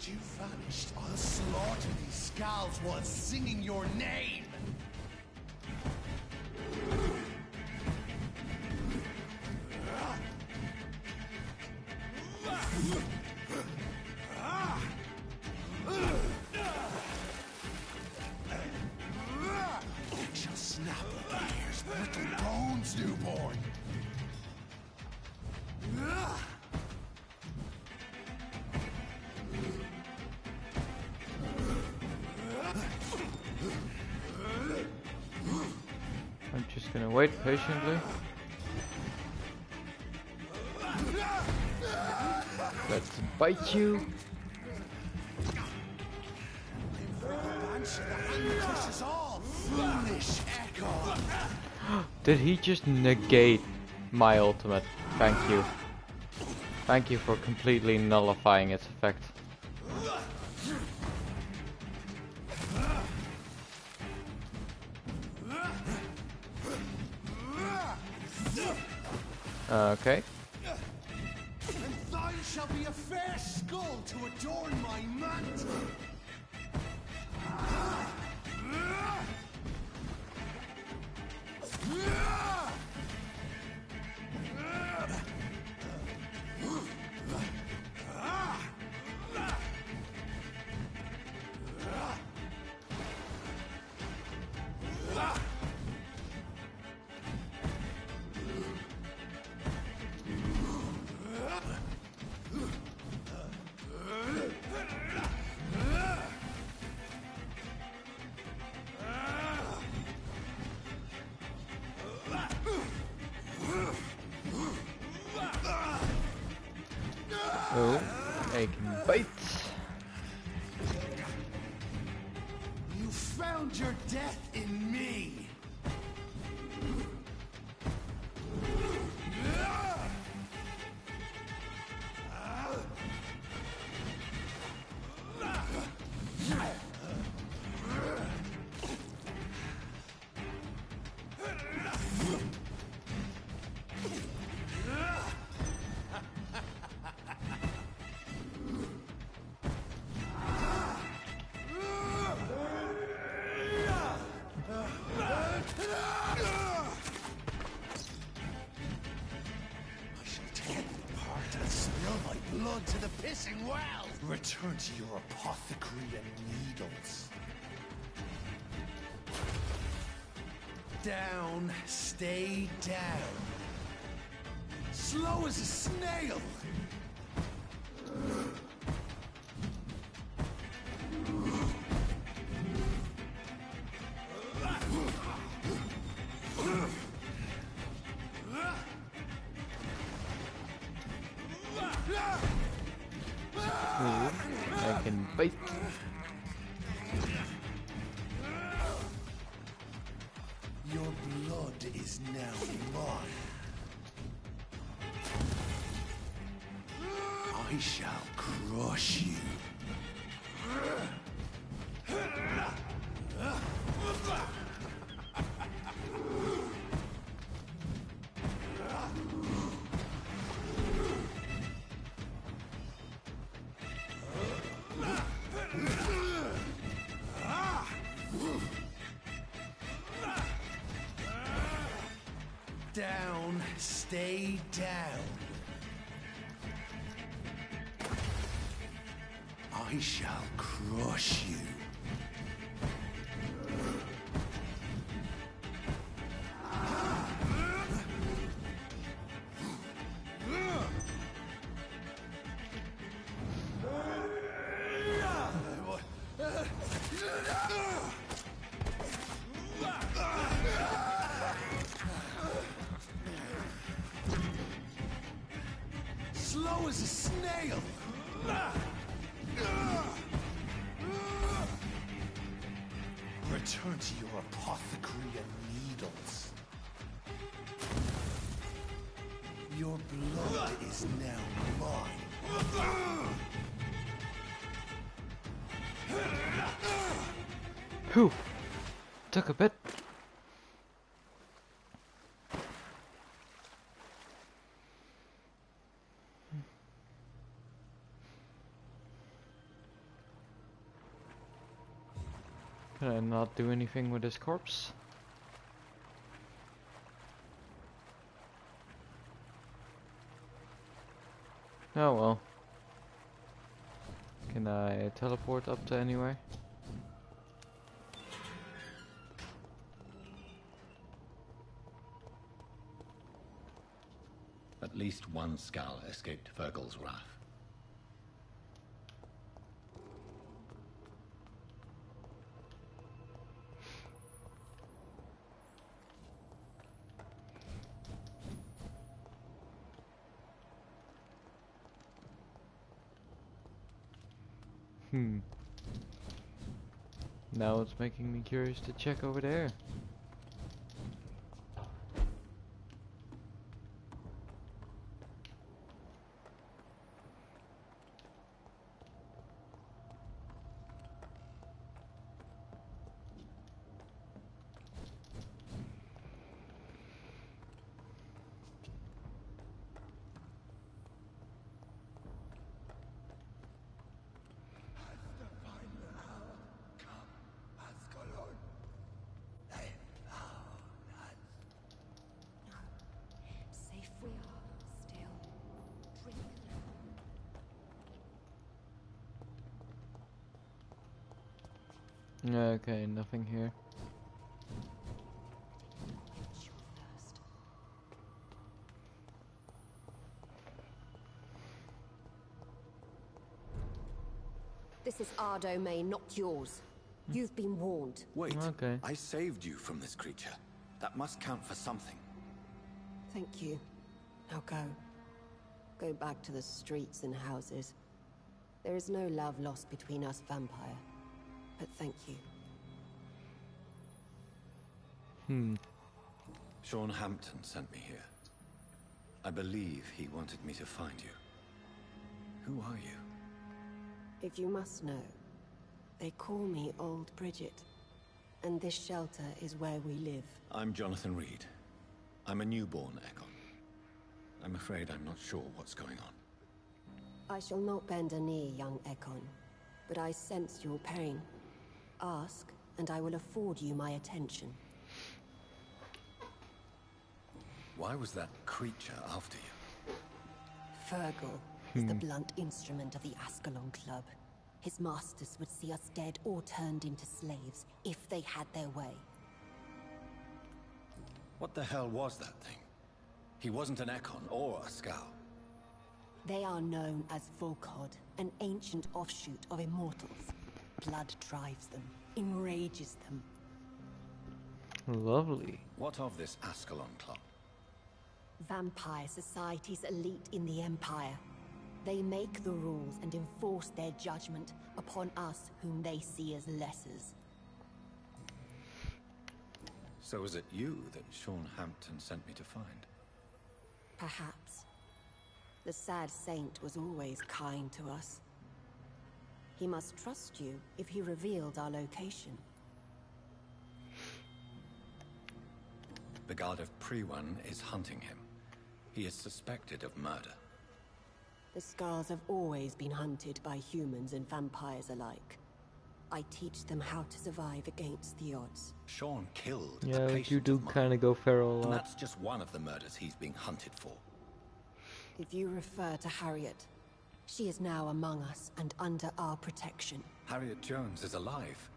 You vanished. I'll slaughter these skulls while singing your name. I shall snap the bear's brittle bones, newborn.
I'm just gonna wait patiently. Let's bite you. Did he just negate my ultimate? Thank you. Thank you for completely nullifying its effect. Okay.
And thine shall be a fair skull to adorn my mantle.
Oh, I can bite.
You found your death in me. dressing well! Return to your apothecary and needles. Down, stay down. Slow as a snail!
I can bite.
Your blood is now mine. I shall crush you. Down, stay down. I shall crush you. Slow as a snail. Return to your apothecary and needles. Your blood is now mine.
Whew. Took a bit. Can I not do anything with this corpse? Oh well. Can I teleport up to anywhere?
At least one skull escaped Virgil's wrath.
Now it's making me curious to check over there.
Safe we are, still. Drink.
Okay, nothing here.
It's your thirst. This is our domain, not yours. You've been warned.
Wait,
Okay.
I saved you from this creature. That must count for something.
Thank you. Now go. Go back to the streets and houses. There is no love lost between us, Vampire. But thank you.
Sean Hampton sent me here. I believe he wanted me to find you. Who are you?
If you must know, they call me Old Bridget. And this shelter is where we live.
I'm Jonathan Reed. I'm a newborn Echo. I'm afraid I'm not sure what's going on.
I shall not bend a knee, young Ekon. But I sense your pain. Ask, and I will afford you my attention.
Why was that creature after you?
Fergal. is the blunt instrument of the Ascalon Club. His masters would see us dead or turned into slaves if they had their way.
What the hell was that thing? He wasn't an Ekon or a Scow.
They are known as Volkod, an ancient offshoot of immortals. Blood drives them, enrages them.
Lovely.
What of this Ascalon Club?
Vampire society's elite in the Empire. They make the rules and enforce their judgment upon us whom they see as lessers.
So is it you that Sean Hampton sent me to find?
Perhaps. The sad saint was always kind to us. He must trust you if he revealed our location.
The God of Prewan is hunting him. He is suspected of murder.
The Scars have always been hunted by humans and vampires alike. I teach them how to survive against the odds.
Sean killed a
Yeah,
patient
you do
of mine.
kind of go feral a
And
lot.
that's just one of the murders he's being hunted for.
If you refer to Harriet, she is now among us and under our protection.
Harriet Jones is alive.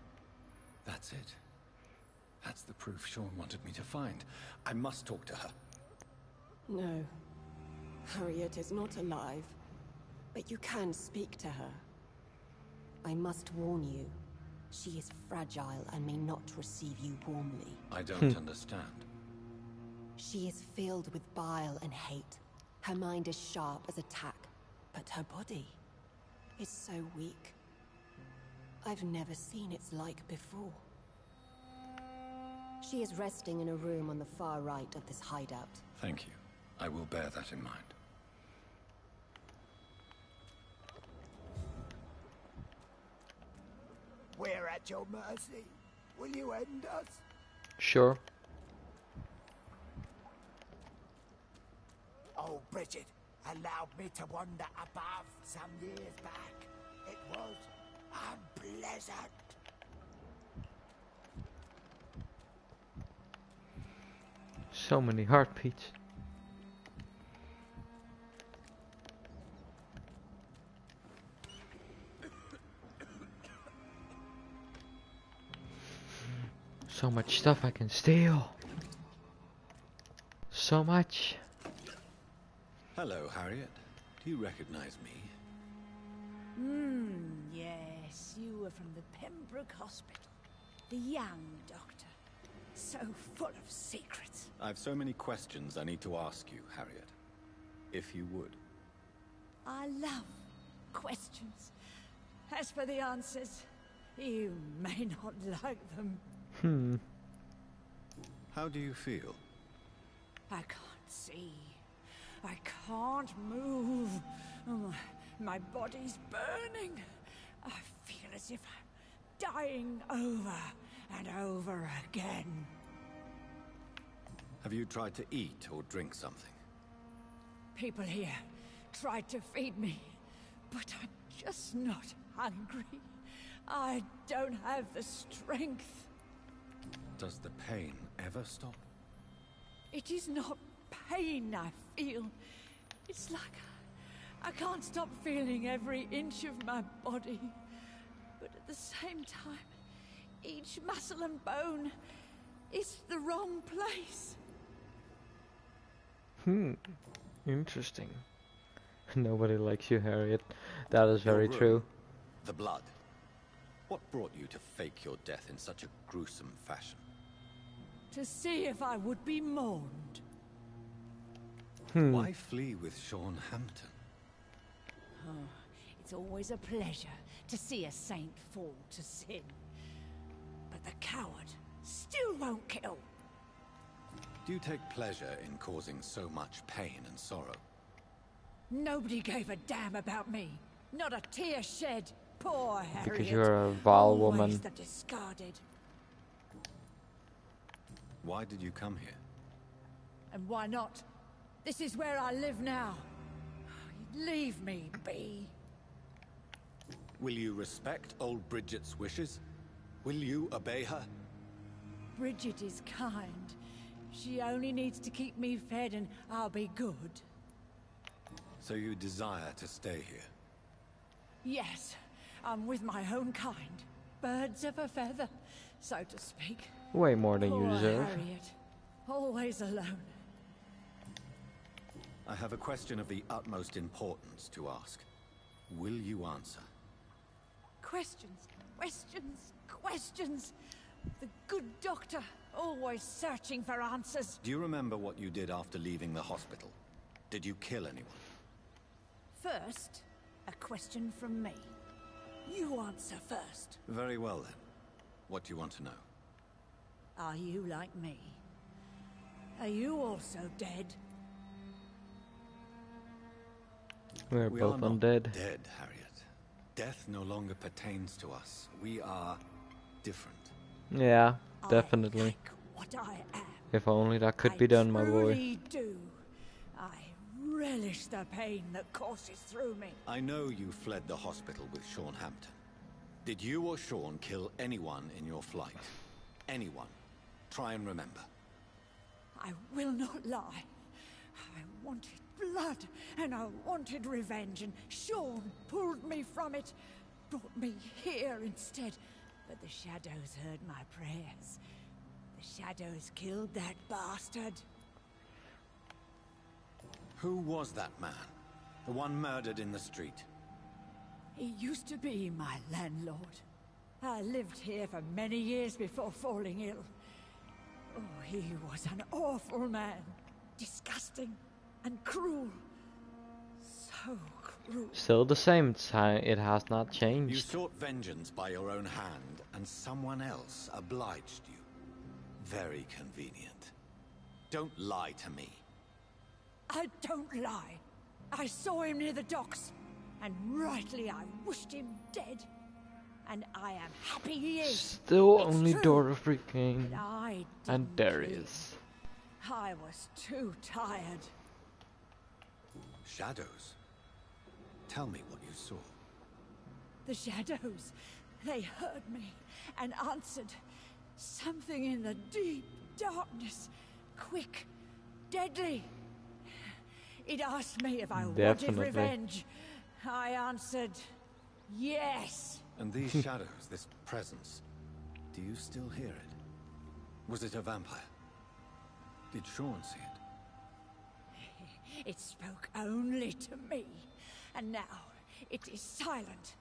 That's it. That's the proof Sean wanted me to find. I must talk to her.
No. Harriet is not alive. But you can speak to her. I must warn you. She is fragile and may not receive you warmly.
I don't understand.
She is filled with bile and hate. Her mind is sharp as a tack, but her body is so weak. I've never seen its like before. She is resting in a room on the far right of this hideout.
Thank you. I will bear that in mind.
We're at your mercy. Will you end us?
Sure.
Oh, Bridget allowed me to wander above some years back. It was unpleasant.
So many heartbeats. So much stuff I can steal. So much.
Hello, Harriet. Do you recognize me?
Yes, you were from the Pembroke Hospital. The young doctor. So full of secrets.
I've so many questions I need to ask you, Harriet. If you would.
I love questions. As for the answers, you may not like them.
How do you feel?
I can't see. I can't move. Oh, my body's burning. I feel as if I'm dying over and over again.
Have you tried to eat or drink something?
People here tried to feed me, but I'm just not hungry. I don't have the strength.
Does the pain ever stop?
It is not pain I feel. It's like I can't stop feeling every inch of my body. But at the same time, each muscle and bone is the wrong place.
Interesting. Nobody likes you, Harriet. That is very true.
The blood. What brought you to fake your death in such a gruesome fashion?
To see if I would be mourned.
Why flee with Sean Hampton?
Oh, it's always a pleasure to see a saint fall to sin. But the coward still won't kill.
Do you take pleasure in causing so much pain and sorrow?
Nobody gave a damn about me. Not a tear shed. Poor Harriet.
Because you're a vile
Always
woman.
the discarded.
Why did you come here?
And why not? This is where I live now. Leave me be.
Will you respect old Bridget's wishes? Will you obey her?
Bridget is kind. She only needs to keep me fed and I'll be good.
So you desire to stay here?
Yes, I'm with my own kind. Birds of a feather, so to speak.
Way more than you
Poor
deserve.
Harriet, always alone.
I have a question of the utmost importance to ask. Will you answer?
Questions, questions, questions. The good doctor, always searching for answers.
Do you remember what you did after leaving the hospital? Did you kill anyone?
First, a question from me. You answer first.
Very well then. What do you want to know?
Are you like me? Are you also dead?
We're
We
both
are not
undead.
dead, Harriet. Death no longer pertains to us. We are different.
Yeah, definitely.
I like what I am.
If only that could be done, my boy.
I truly do. I relish the pain that courses through me.
I know you fled the hospital with Sean Hampton. Did you or Sean kill anyone in your flight? Anyone? Try and remember.
I will not lie. I wanted blood, and I wanted revenge, and Sean pulled me from it, brought me here instead. But the shadows heard my prayers. The shadows killed that bastard.
Who was that man? The one murdered in the street?
He used to be my landlord. I lived here for many years before falling ill. Oh, he was an awful man. Disgusting and cruel. So cruel.
Still the same. It has not
You
changed.
sought vengeance by your own hand, and someone else obliged you. Very convenient. Don't lie to me.
I don't lie. I saw him near the docks, and rightly I wished him dead. And I am happy he is.
Still
It's
only
true.
Dorothy Kane
But I
and
didn't
Darius.
kill. I was too tired.
Shadows? Tell me what you saw.
The shadows, they heard me and answered. Something in the deep darkness. Quick, deadly. It asked me if I
Definitely.
wanted revenge. I answered, yes.
And these shadows, this presence, do you still hear it? Was it a vampire? Did Sean see it?
It spoke only to me. And now it is silent,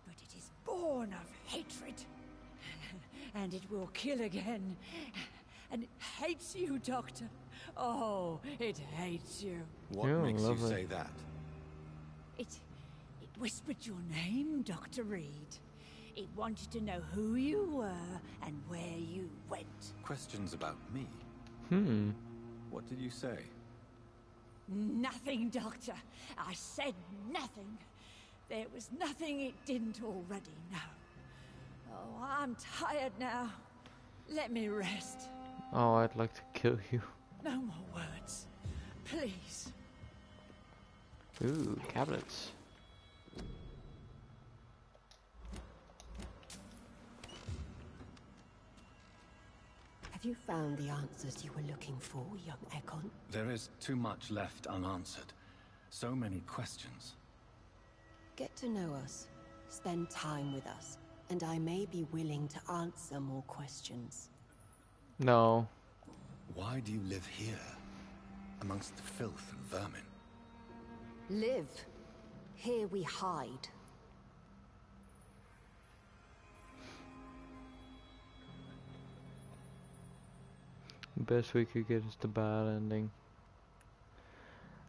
but it is born of hatred. And it will kill again. And it hates you, Doctor. Oh, it hates you.
What
Yeah,
makes
lovely.
you say that?
It whispered your name, Dr. Reed. It wanted to know who you were and where you went.
Questions about me?
Hmm.
What did you say?
Nothing, Doctor. I said nothing. There was nothing it didn't already know. Oh, I'm tired now. Let me rest.
Oh, I'd like to kill you.
No more words. Please.
Ooh, cabinets.
Have you found the answers you were looking for, young Ekon?
There is too much left unanswered. So many questions.
Get to know us. Spend time with us. And I may be willing to answer more questions.
No.
Why do you live here? Amongst the filth and vermin?
Live. Here we hide.
Best we could get is the bad ending.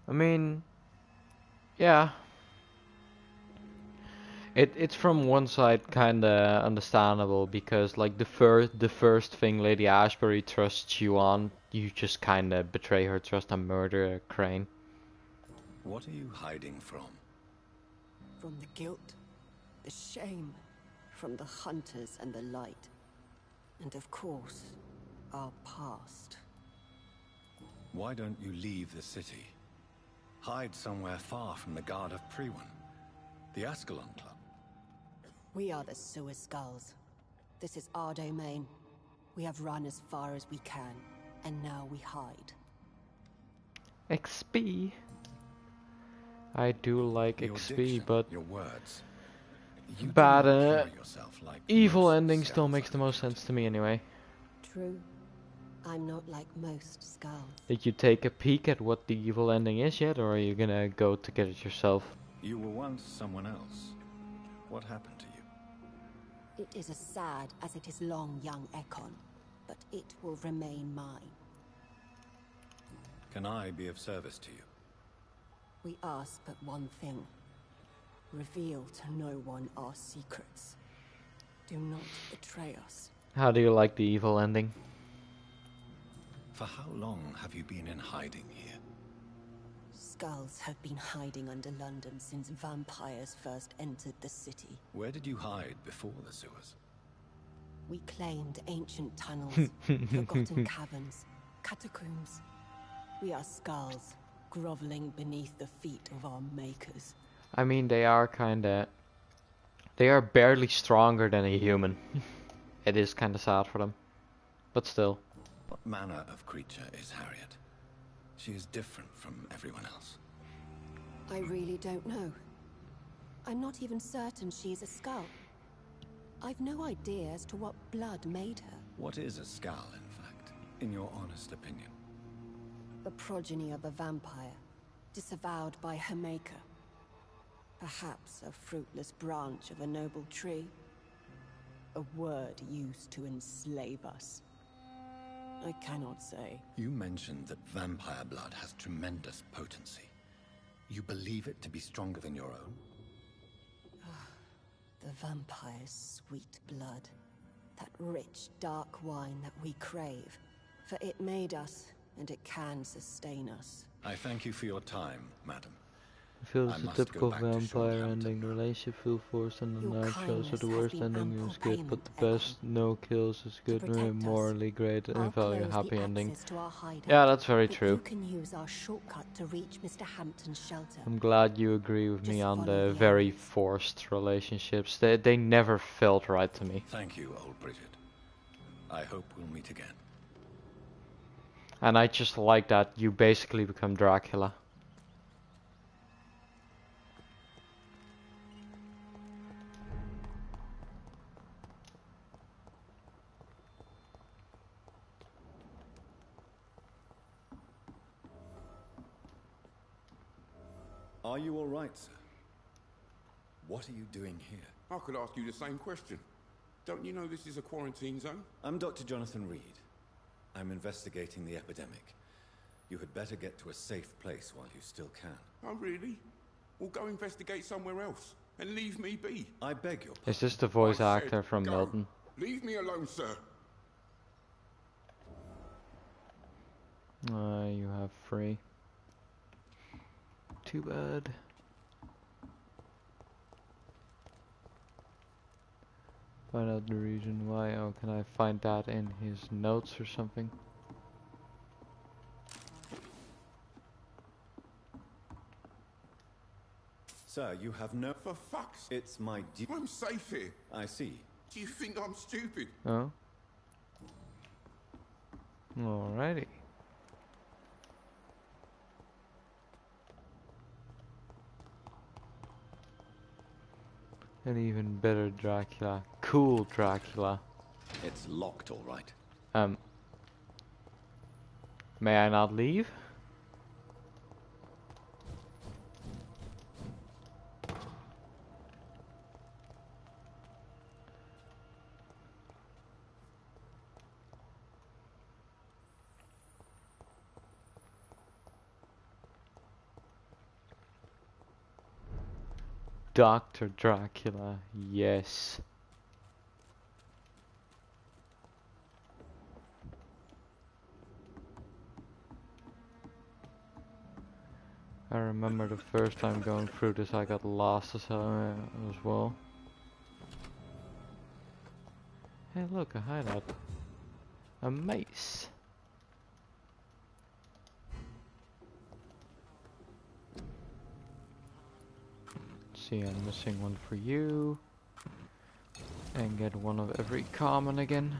I mean, yeah. It's from one side kinda understandable because like the first thing Lady Ashbury trusts you on, you just kinda betray her trust and murder Crane.
What are you hiding from?
From the guilt, the shame, from the hunters and the light. And of course, our past.
Why don't you leave the city? Hide somewhere far from the Guard of Priwen. The Ascalon Club.
We are the Sewer Skulls. This is our domain. We have run as far as we can, and now we hide.
XP. I do like
Your
XP,
diction,
but
your words. You do
bad
not carry yourself like
evil
most
ending still
scouts
makes
I've
the most
encountered.
sense to me anyway.
True. I'm not like most skulls.
Did you take a peek at what the evil ending is yet, or are you gonna go to get it yourself?
You were once someone else. What happened to you?
It is as sad as it is long, young Ekon, but it will remain mine.
Can I be of service to you?
We ask but one thing. Reveal to no one our secrets. Do not betray us.
How do you like the evil ending?
For how long have you been in hiding here?
Skulls have been hiding under London since vampires first entered the city.
Where did you hide before the sewers?
We claimed ancient tunnels, forgotten caverns, catacombs. We are skulls, groveling beneath the feet of our makers.
I mean, they are barely stronger than a human. It is kinda sad for them. But still.
What manner of creature is Harriet? She is different from everyone else.
I really don't know. I'm not even certain she is a skull. I've no idea as to what blood made her.
What is a skull, in fact, in your honest opinion?
The progeny of a vampire, disavowed by her maker. Perhaps a fruitless branch of a noble tree. A word used to enslave us. I cannot say.
You mentioned that vampire blood has tremendous potency. You believe it to be stronger than your own?
The vampire's sweet blood. That rich, dark wine that we crave. For it made us, and it can sustain us.
I thank you for your time, madam.
It feels
I
the
must go
typical
back to
vampire
Hampton
ending. The relationship feels forced and the
Your
knife shows that the
kindness has
worst
been
ending
ample
is good, but
payment,
the best no kills is good,
protect us,
morally great,
I'll
and value
close
happy
the
ending.
access to our hideout,
Yeah, that's very
but
true.
You can use our shortcut to reach Mr. Hampton's shelter.
I'm glad you agree with me
Just
on
follow
the
the
very
arrows.
forced relationships. They never felt right to me.
Thank you, old Bridget. I hope we'll meet again.
And I just like that you basically become Dracula.
Are you all right, sir? What are you doing here?
I could ask you the same question. Don't you know this is a quarantine zone?
I'm Dr. Jonathan Reed. I'm investigating the epidemic. You had better get to a safe place while you still can.
Oh, really? Well, go investigate somewhere else and leave me be.
I beg your pardon.
Is this the voice
I said
actor from
go.
Milton?
Leave me alone, sir.
You have free. Too bad. Find out the reason why. Oh, can I find that in his notes or something?
Sir, you have no...
For fuck's sake.
It's my duty.
I'm safe here.
I see.
Do you think I'm stupid?
Oh. Alrighty. An even better Dracula. Cool Dracula.
It's locked, all right.
May I not leave? Dr. Dracula, yes. I remember the first time going through this, I got lost as well. Hey, look, a hideout. A mace. See, I'm missing one for you. And get one of every common again.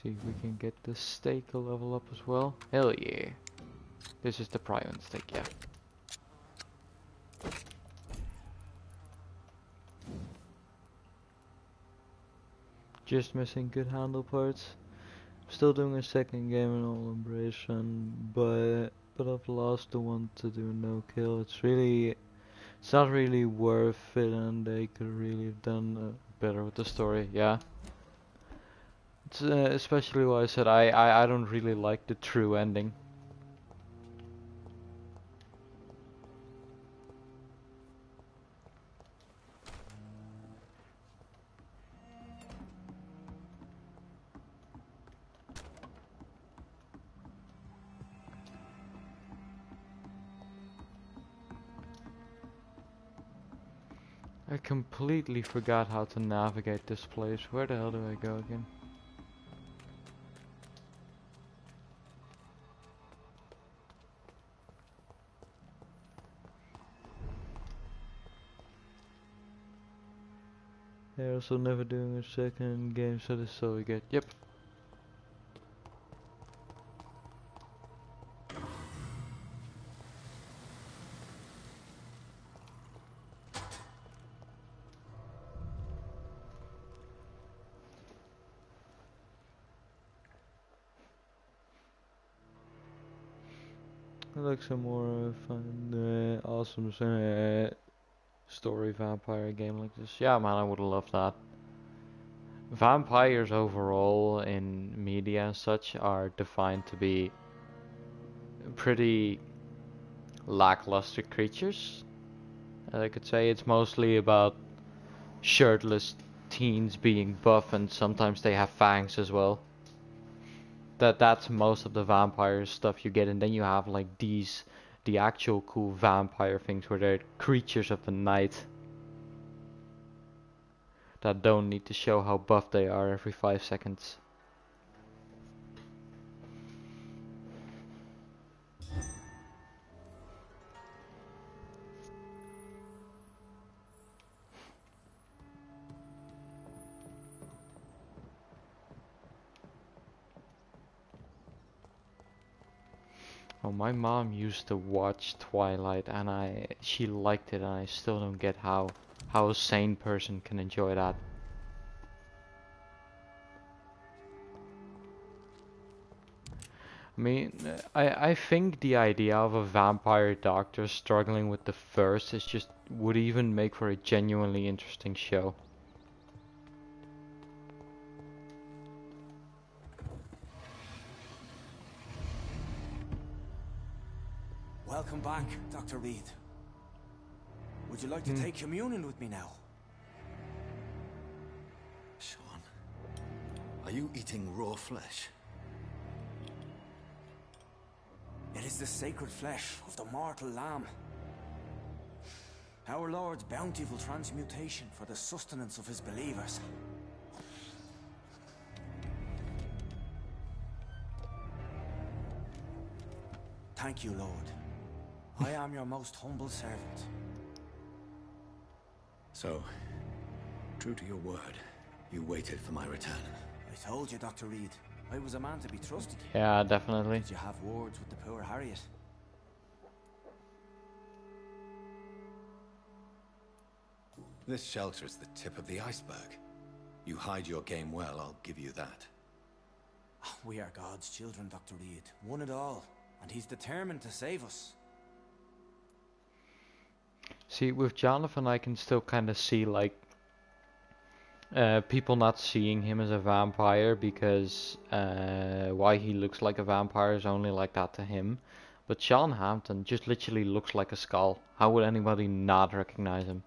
See if we can get the steak a level up as well. Hell yeah. This is the prime steak, yeah. Just missing good handle parts. Still doing a second game in all embrace, but I've lost the one to do no kill. It's not really worth it, and they could really have done better with the story. Yeah. It's especially why I said I don't really like the true ending. I completely forgot how to navigate this place. Where the hell do I go again? They're also never doing a second game, so this is all we get. Yep. I like some more fun, awesome story vampire game like this. Yeah, man, I would love that. Vampires overall in media and such are defined to be pretty lackluster creatures. I could say it's mostly about shirtless teens being buff, and sometimes they have fangs as well. That's most of the vampire stuff you get, and then you have like the actual cool vampire things where they're creatures of the night that don't need to show how buff they are every 5 seconds. Oh, my mom used to watch Twilight, and she liked it, and I still don't get how a sane person can enjoy that. I mean, I think the idea of a vampire doctor struggling with the first is just would even make for a genuinely interesting show.
Welcome back, Dr. Reed. Would you like to take communion with me now?
Sean, are you eating raw flesh?
It is the sacred flesh of the mortal lamb. Our Lord's bountiful transmutation for the sustenance of his believers. Thank you, Lord. I am your most humble servant.
So, true to your word, you waited for my return.
I told you, Dr. Reed, I was a man to be trusted.
Yeah, definitely.
Did you have words with the poor Harriet?
This shelter is the tip of the iceberg. You hide your game well, I'll give you that.
We are God's children, Dr. Reed. One and all. And he's determined to save us.
See, with Jonathan I can still kind of see like people not seeing him as a vampire because why he looks like a vampire is only like that to him. But Sean Hampton just literally looks like a skull. How would anybody not recognize him?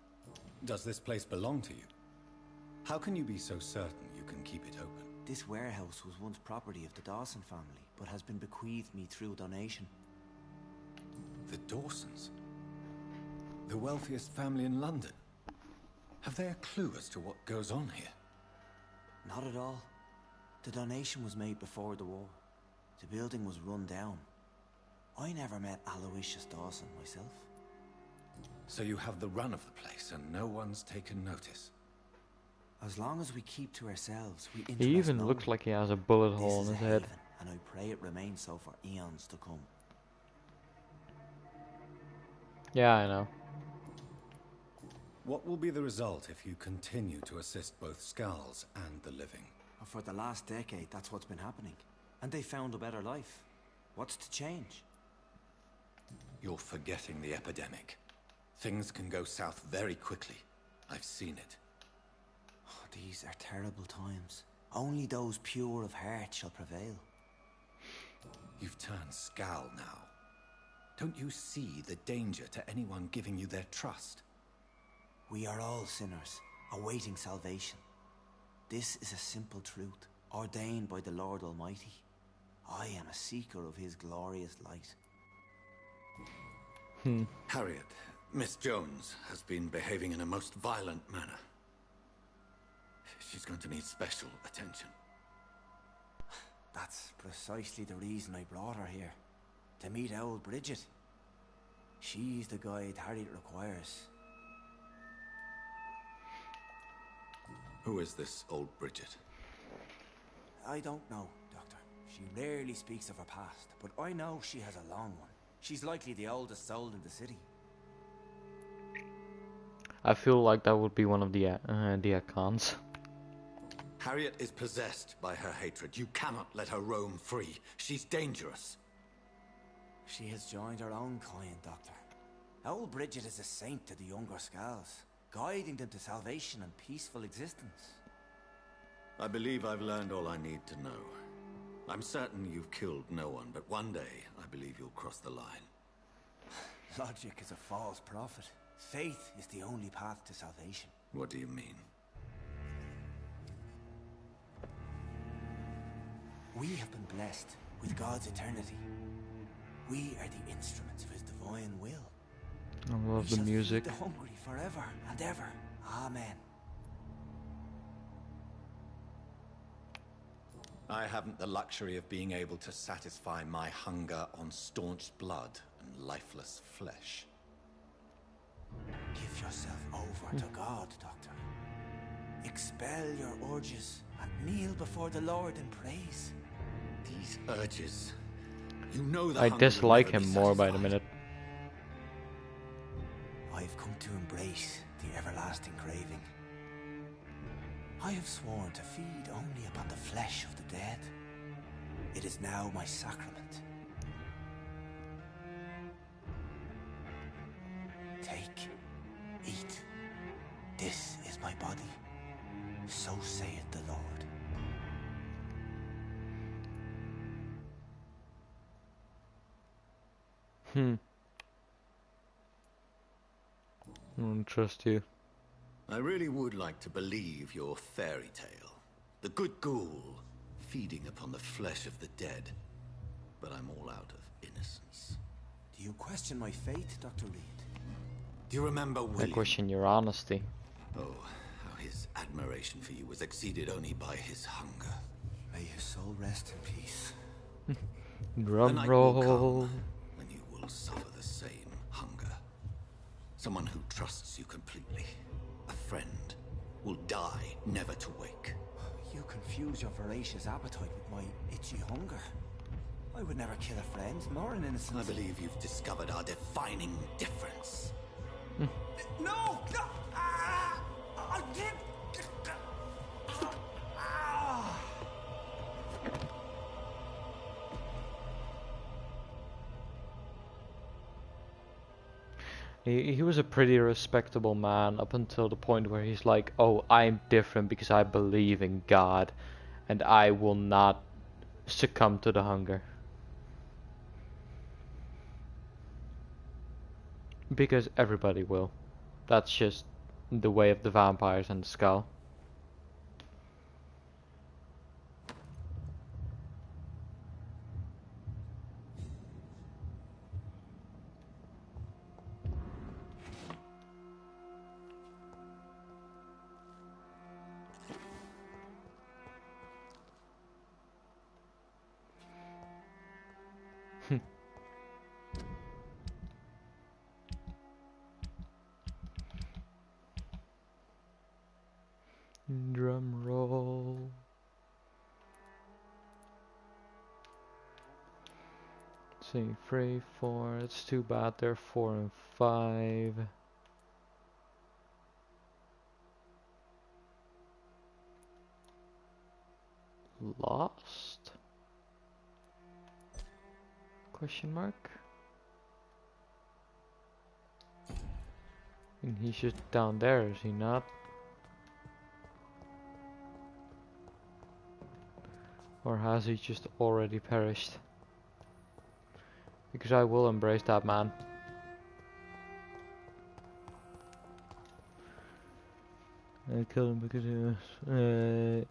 Does this place belong to you? How can you be so certain you can keep it open?
This warehouse was once property of the Dawson family, but has been bequeathed me through donation.
The Dawsons? The wealthiest family in London? Have they a clue as to what goes on here?
Not at all. The donation was made before the war. The building was run down. I never met Aloysius Dawson myself.
So you have the run of the place and no one's taken notice?
As long as we keep to ourselves, we interest
He even
no
looks
one.
like he has a bullet
This
hole
is
in
a
his head.
haven, and I pray it remains so for eons to come.
Yeah, I know.
What will be the result if you continue to assist both Skulls and the living?
For the last decade, that's what's been happening. And they found a better life. What's to change?
You're forgetting the epidemic. Things can go south very quickly. I've seen it.
Oh, these are terrible times. Only those pure of heart shall prevail.
You've turned Skal now. Don't you see the danger to anyone giving you their trust?
We are all sinners, awaiting salvation. This is a simple truth, ordained by the Lord Almighty. I am a seeker of his glorious light.
Harriet, Miss Jones has been behaving in a most violent manner. She's going to need special attention.
That's precisely the reason I brought her here. To meet old Bridget. She's the guide Harriet requires.
Who is this old Bridget?
I don't know, Doctor. She rarely speaks of her past, but I know she has a long one. She's likely the oldest soul in the city.
I feel like that would be one of the icons.
Harriet is possessed by her hatred. You cannot let her roam free. She's dangerous.
She has joined her own kind, Doctor. Old Bridget is a saint to the younger Skals, guiding them to salvation and peaceful existence.
I believe I've learned all I need to know. I'm certain you've killed no one, but one day I believe you'll cross the line.
Logic is a false prophet. Faith is the only path to salvation.
What do you mean?
We have been blessed with God's eternity. We are the instruments of his divine will.
I love
We
the
shall
music.
feed the hungry forever and ever. Amen.
I haven't the luxury of being able to satisfy my hunger on staunch blood and lifeless flesh.
Give yourself over to God, Doctor. Expel your urges and kneel before the Lord in praise.
These urges. You know the
I
hunger will
dislike
never
him
be
more by the
satisfied.
minute.
I've come to embrace the everlasting craving. I have sworn to feed only upon the flesh of the dead. It is now my sacrament. Take, eat. This is my body. So saith the Lord.
I don't trust you.
I really would like to believe your fairy tale. The good ghoul feeding upon the flesh of the dead. But I'm all out of innocence.
Do you question my faith, Dr. Reed?
Do you remember
I
William?
question your honesty.
Oh, how his admiration for you was exceeded only by his hunger.
May his soul rest in peace.
The
Drum
night will
roll.
come when you will suffer the same hunger. Someone who trusts you completely, a friend, will die never to wake.
You confuse your voracious appetite with my itchy hunger. I would never kill a friend, nor an innocent.
I believe you've discovered our defining difference.
No! No! Ah! I did. Ah!
He was a pretty respectable man up until the point where he's like, oh, I'm different because I believe in God and I will not succumb to the hunger. Because everybody will. That's just the way of the vampires and the skull. Drum roll. See, 3, 4. It's too bad they're 4 and 5. Lost? Question mark? And he's just down there, is he not? Or has he just already perished? Because I will embrace that man. I killed him because he was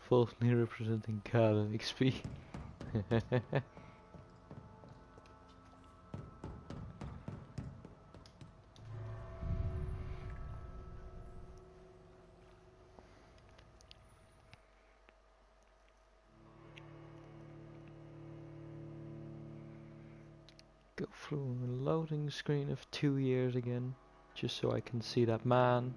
falsely representing God and XP. Go through a loading screen of 2 years again, just so I can see that man.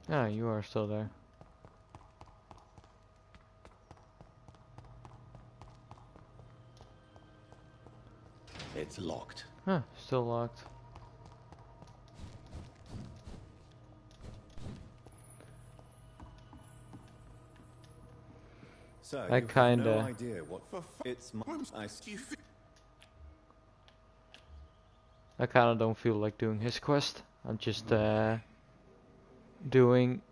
Ah, you are still there.
It's locked.
Huh, still locked.
So
I
you have
kinda...
no idea what it's
I kinda don't feel like doing his quest. I'm just doing...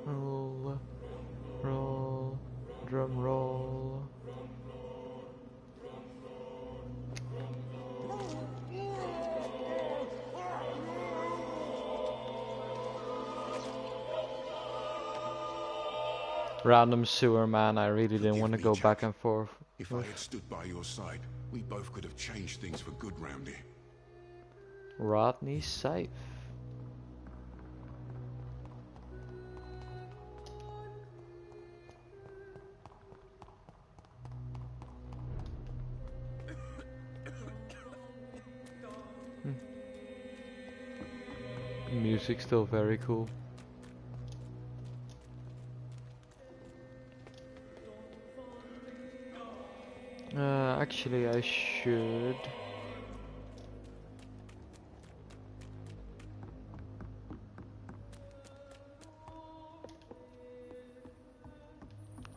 Roll, roll, drum roll. Random sewer man, I really didn't want to go back and forth.
If I had stood by your side, we both could have changed things for good round here.
Rodney Scythe. Music's still very cool. Actually I should...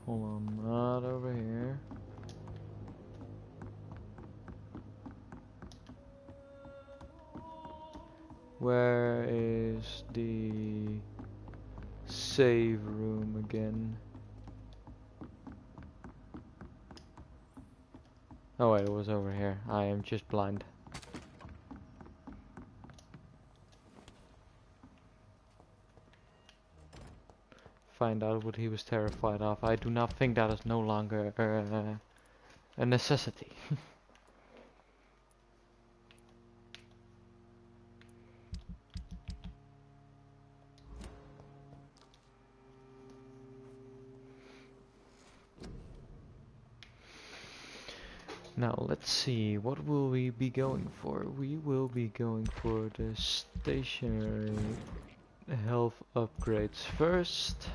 Hold on, not over here. Where is the save room again? Oh wait, it was over here. I am just blind. Find out what he was terrified of. I do not think that is no longer a necessity. Now let's see, what will we be going for? We will be going for the stationary health upgrades first.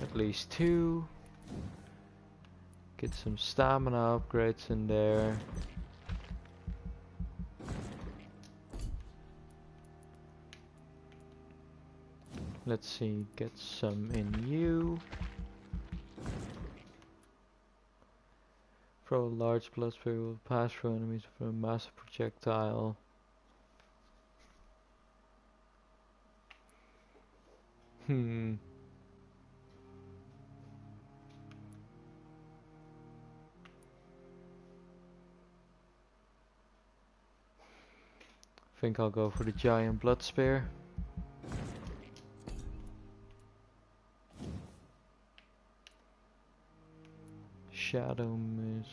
At least 2. Get some stamina upgrades in there. Let's see, get some in you. Throw a large blood spray will pass through enemies with a massive projectile. Think I'll go for the giant blood spear. Shadow mist.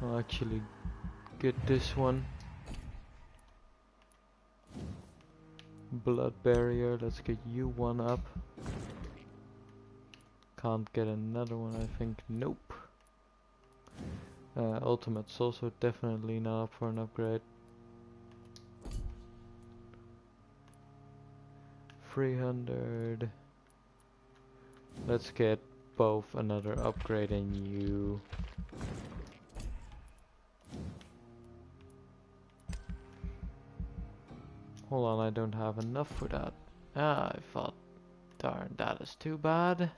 I'll actually get this one. Blood barrier, let's get you one up. Can't get another one, I think. Nope. Ultimate's also definitely not up for an upgrade. 300. Let's get both another upgrade in you. Hold on, I don't have enough for that. I thought, darn, that is too bad.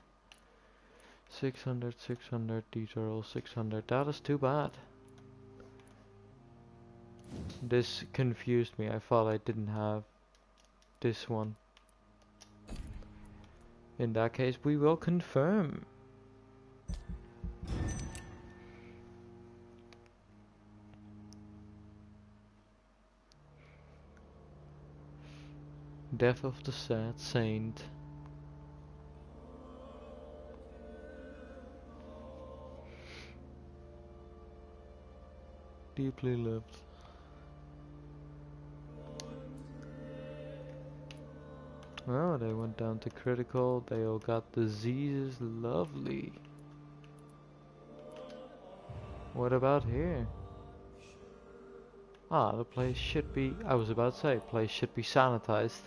600, 600, these are all 600, that is too bad. This confused me, I thought I didn't have this one. In that case, we will confirm. Death of the Sad Saint. Deeply loved. Oh, they went down to critical. They all got diseases. Lovely. What about here? Ah, the place should be... I was about to say, place should be sanitized.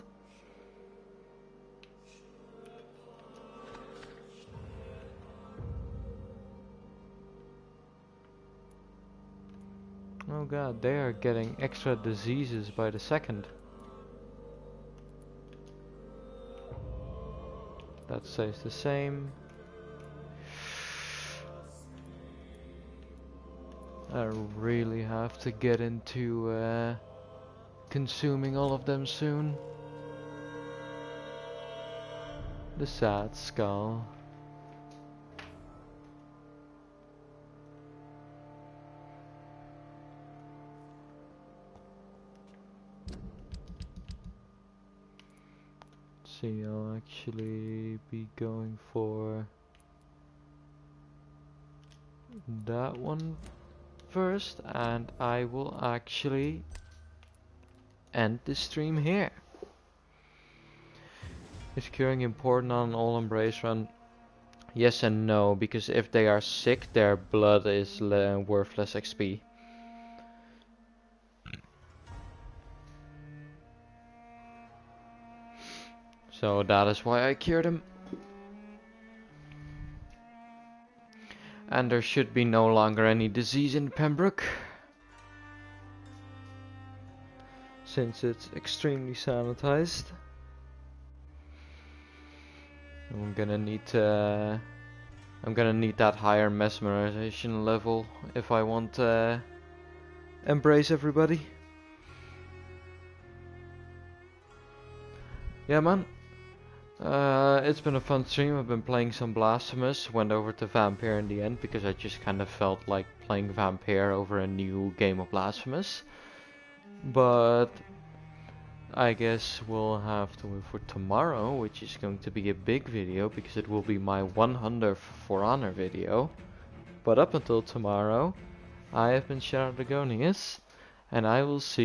Oh god, they are getting extra diseases by the second. That stays the same. I really have to get into consuming all of them soon. The sad skull. See, I'll actually be going for that one first, and I will actually end the stream here. Is curing important on all embrace run? Yes and no, because if they are sick, their blood is worthless XP. So that is why I cured him. And there should be no longer any disease in Pembroke, since it's extremely sanitized. I'm gonna need that higher mesmerization level if I want to embrace everybody. Yeah, man. It's been a fun stream. I've been playing some Blasphemous. Went over to Vampyr in the end because I just kind of felt like playing Vampyr over a new game of Blasphemous. But I guess we'll have to wait for tomorrow, which is going to be a big video because it will be my 100th For Honor video. But up until tomorrow, I have been Shadow Dragonius, and I will see